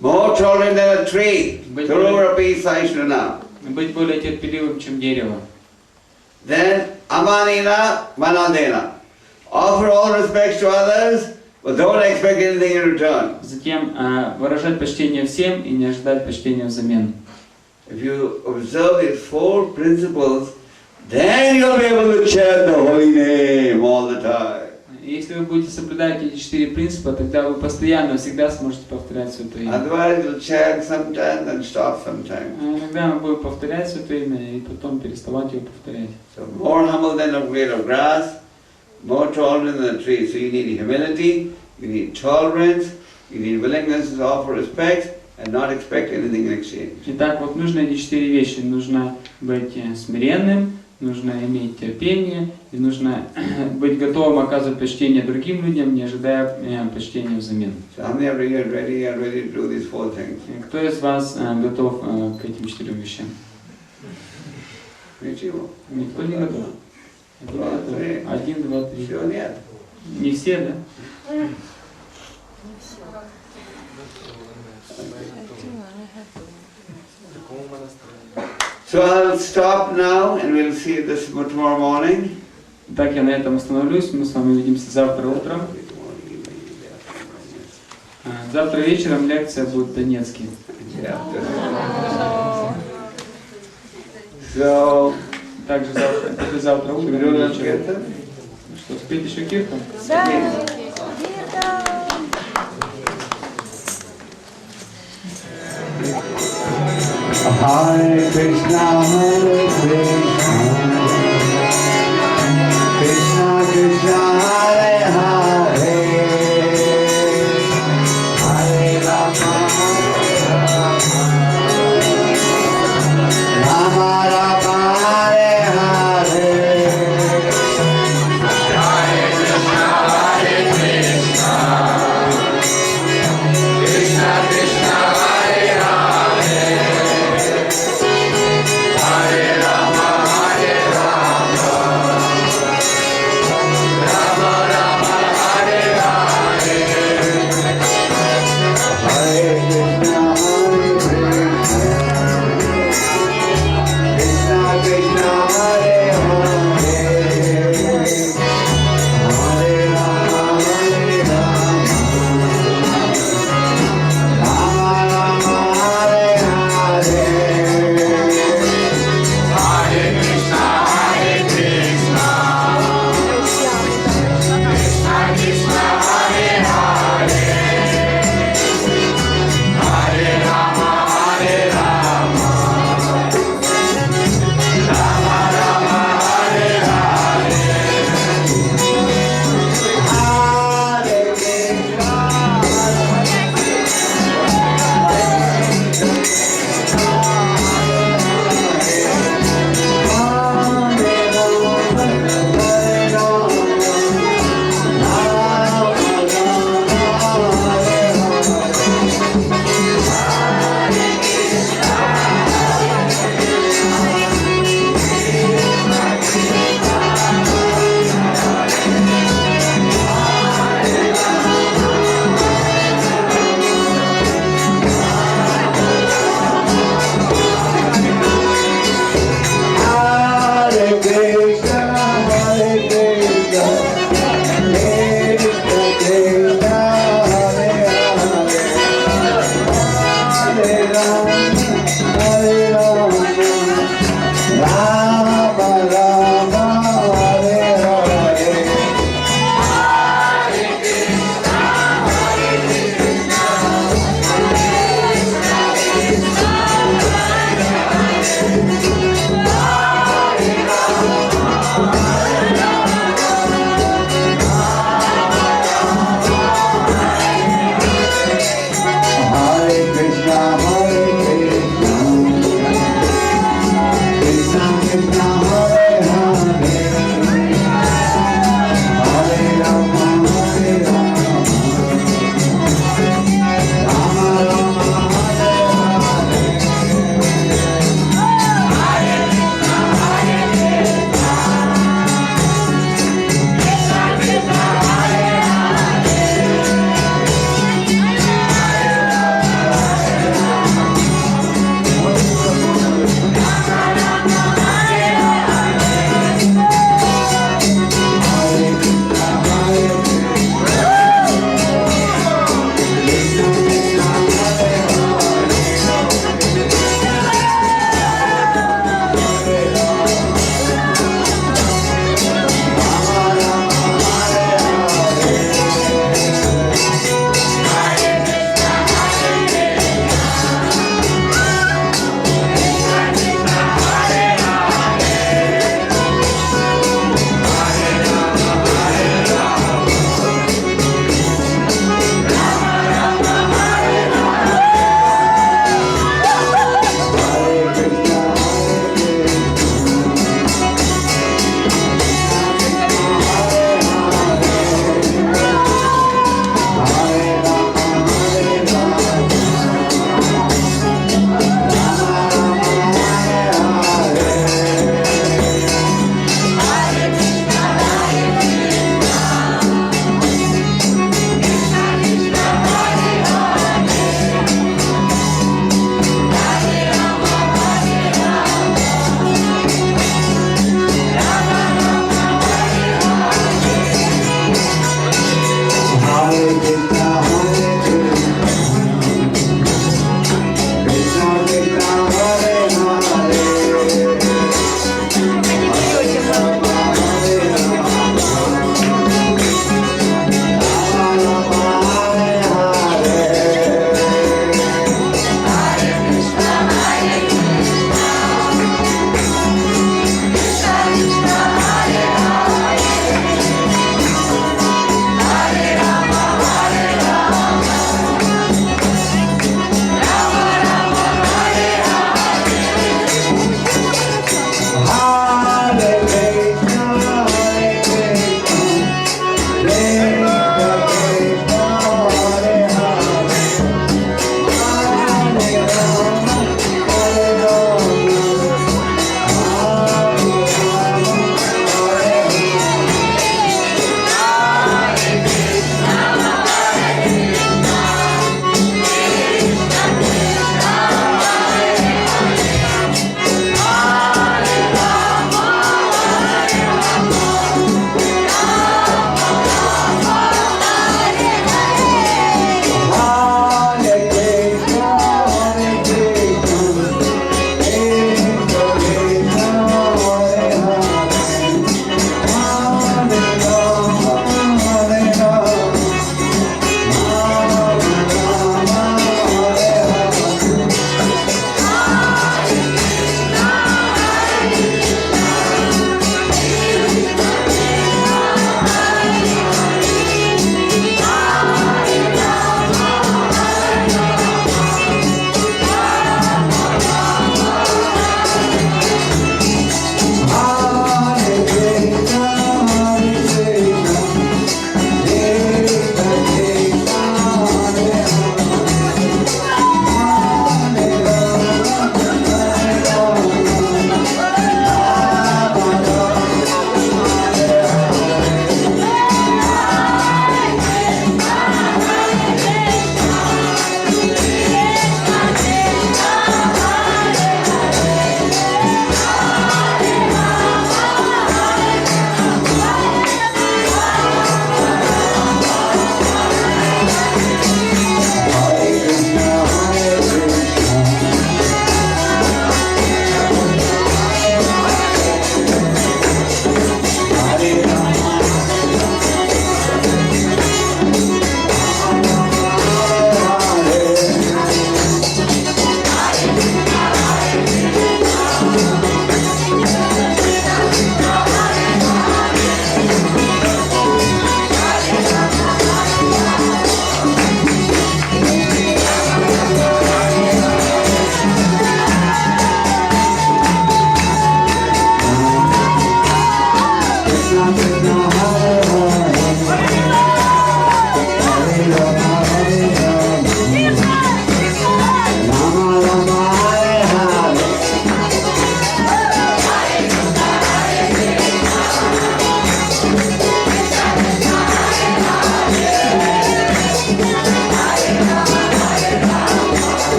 more tolerant than a tree. Tarorapi Saishana. Быть более терпеливым, чем дерево. Then, Amanina Manadena. Offer all respects to others, but don't expect anything in return. Затем выражать почтение всем и не ожидать почтения взамен. If you observe these 4 principles, then you'll be able to chant the holy name all the time. Если вы будете соблюдать эти 4 принципа, тогда вы постоянно, всегда сможете повторять Святое Имя. Otherwise, you'll chant sometimes and stop sometimes. Иногда мы будем повторять Святое Имя и потом переставать его повторять. So more humble than a blade of grass, more tolerant than a tree. So you need humility, you need tolerance, you need willingness to offer respect and not expect anything in exchange. Итак, вот нужно эти 4 вещи. Нужно быть смиренным, нужно иметь терпение, и нужно быть готовым оказывать почтение другим людям, не ожидая почтения взамен. So how many of you are ready to do these 4 things? Кто из вас готов к этим 4 вещам? Ничего. Никто не готов. Один, два, три. Все нет. Не все, да? So I'll stop now and we'll see this tomorrow morning. Так, я на этом остановлюсь. Мы с вами увидимся завтра утром. Завтра вечером лекция будет по-донецки. So, Также завтра утром и вечером. Что, спеть еще киртан? Hare Krishna, Krishna Krishna, Hare Hare, Hare Rama, Rama Rama, Hare Hare, Hare Krishna, Krishna Krishna, Hare Hare, Hare Rama.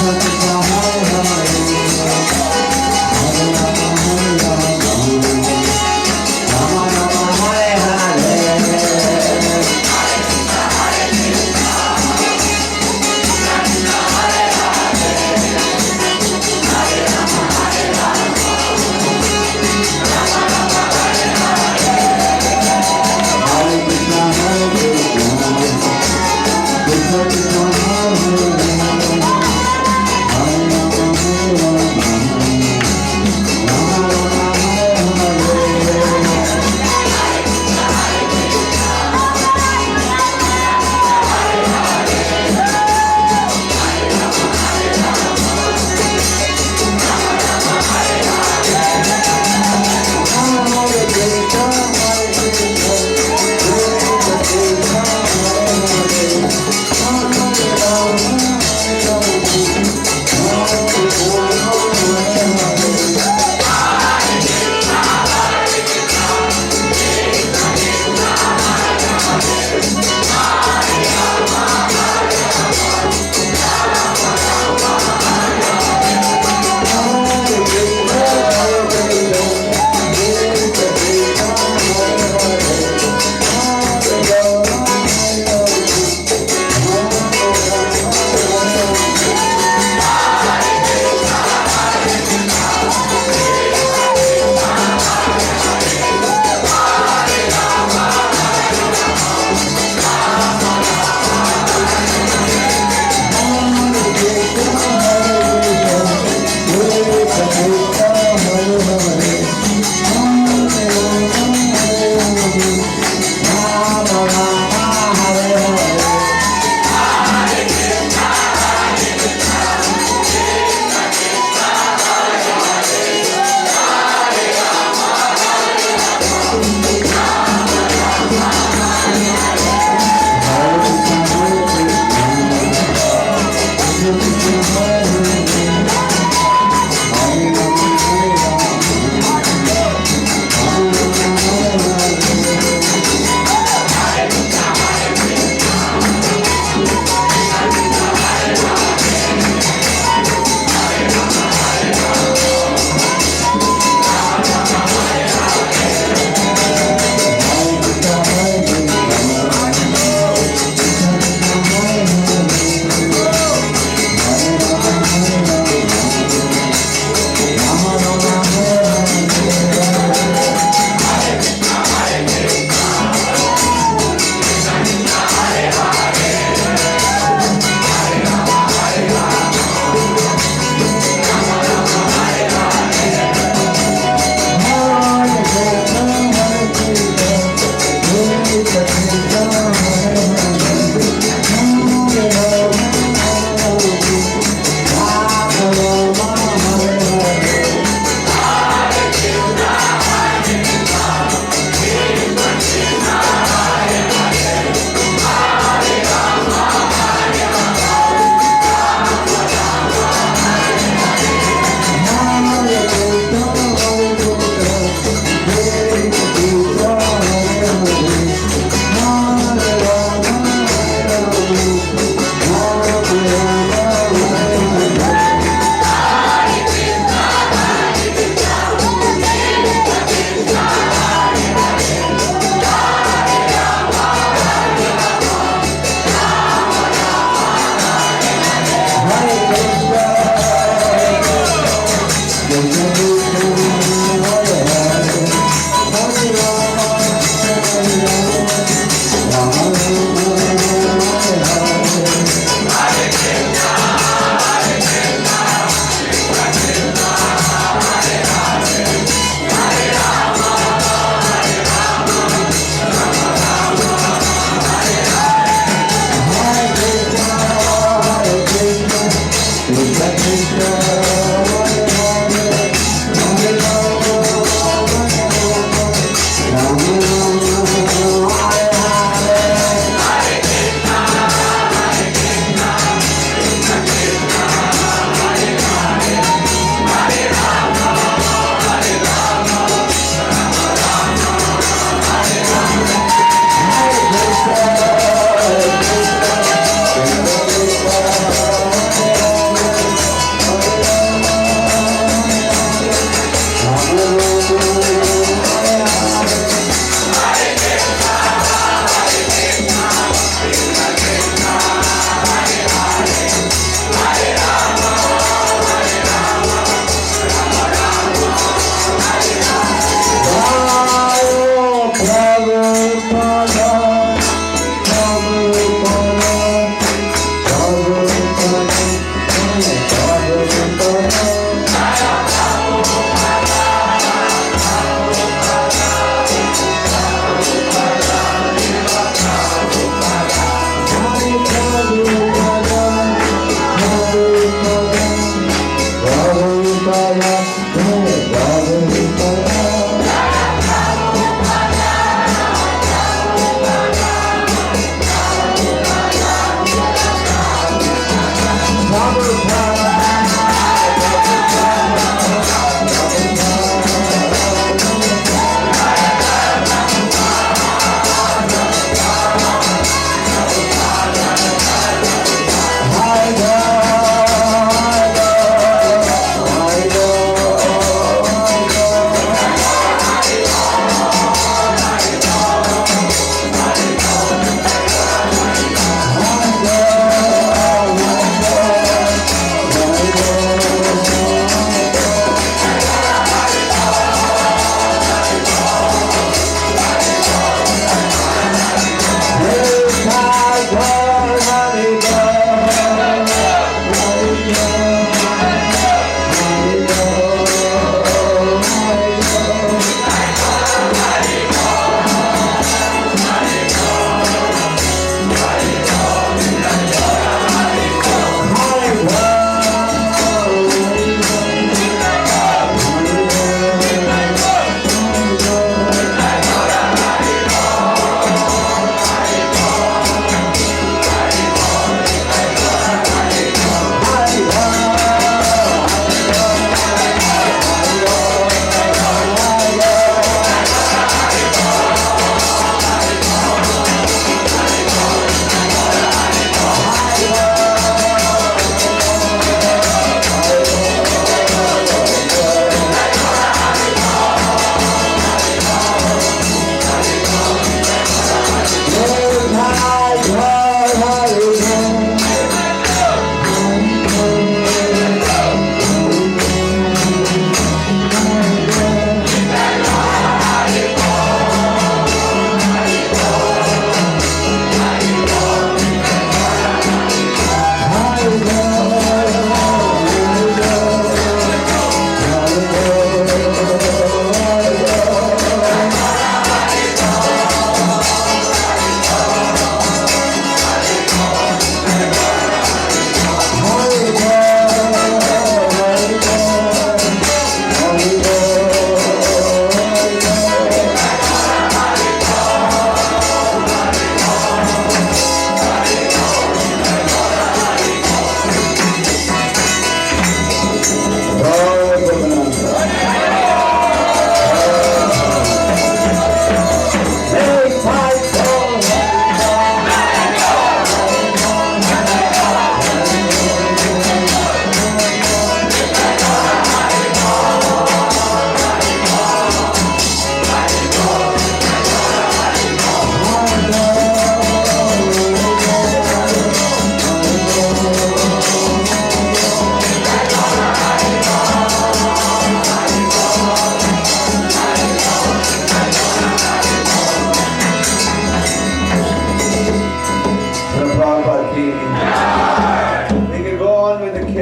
Hare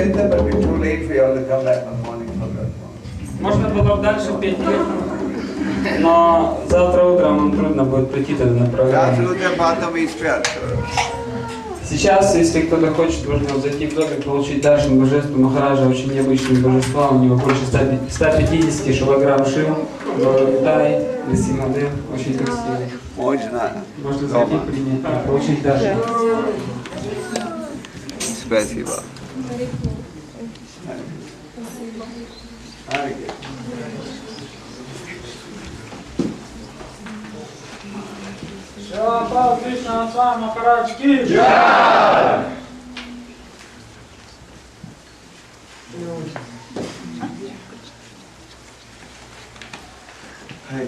tell them, but it's too late for you all to come back in the morning for that one. Можно было бы дальше петь вечером, но завтра утром вам трудно будет прийти тогда на программу. Absolutely, Bhattam is fair. Сейчас, если кто-то хочет, можно зайти в домик, получить даршин божества Махараджа, очень необычные божества, у него больше 150 шилограмм шил, тай, весимады, очень красивый. Можно зайти, принять, получить даршин. Спасибо. Шила Кришна Свами Махарадж ки джай! Hi.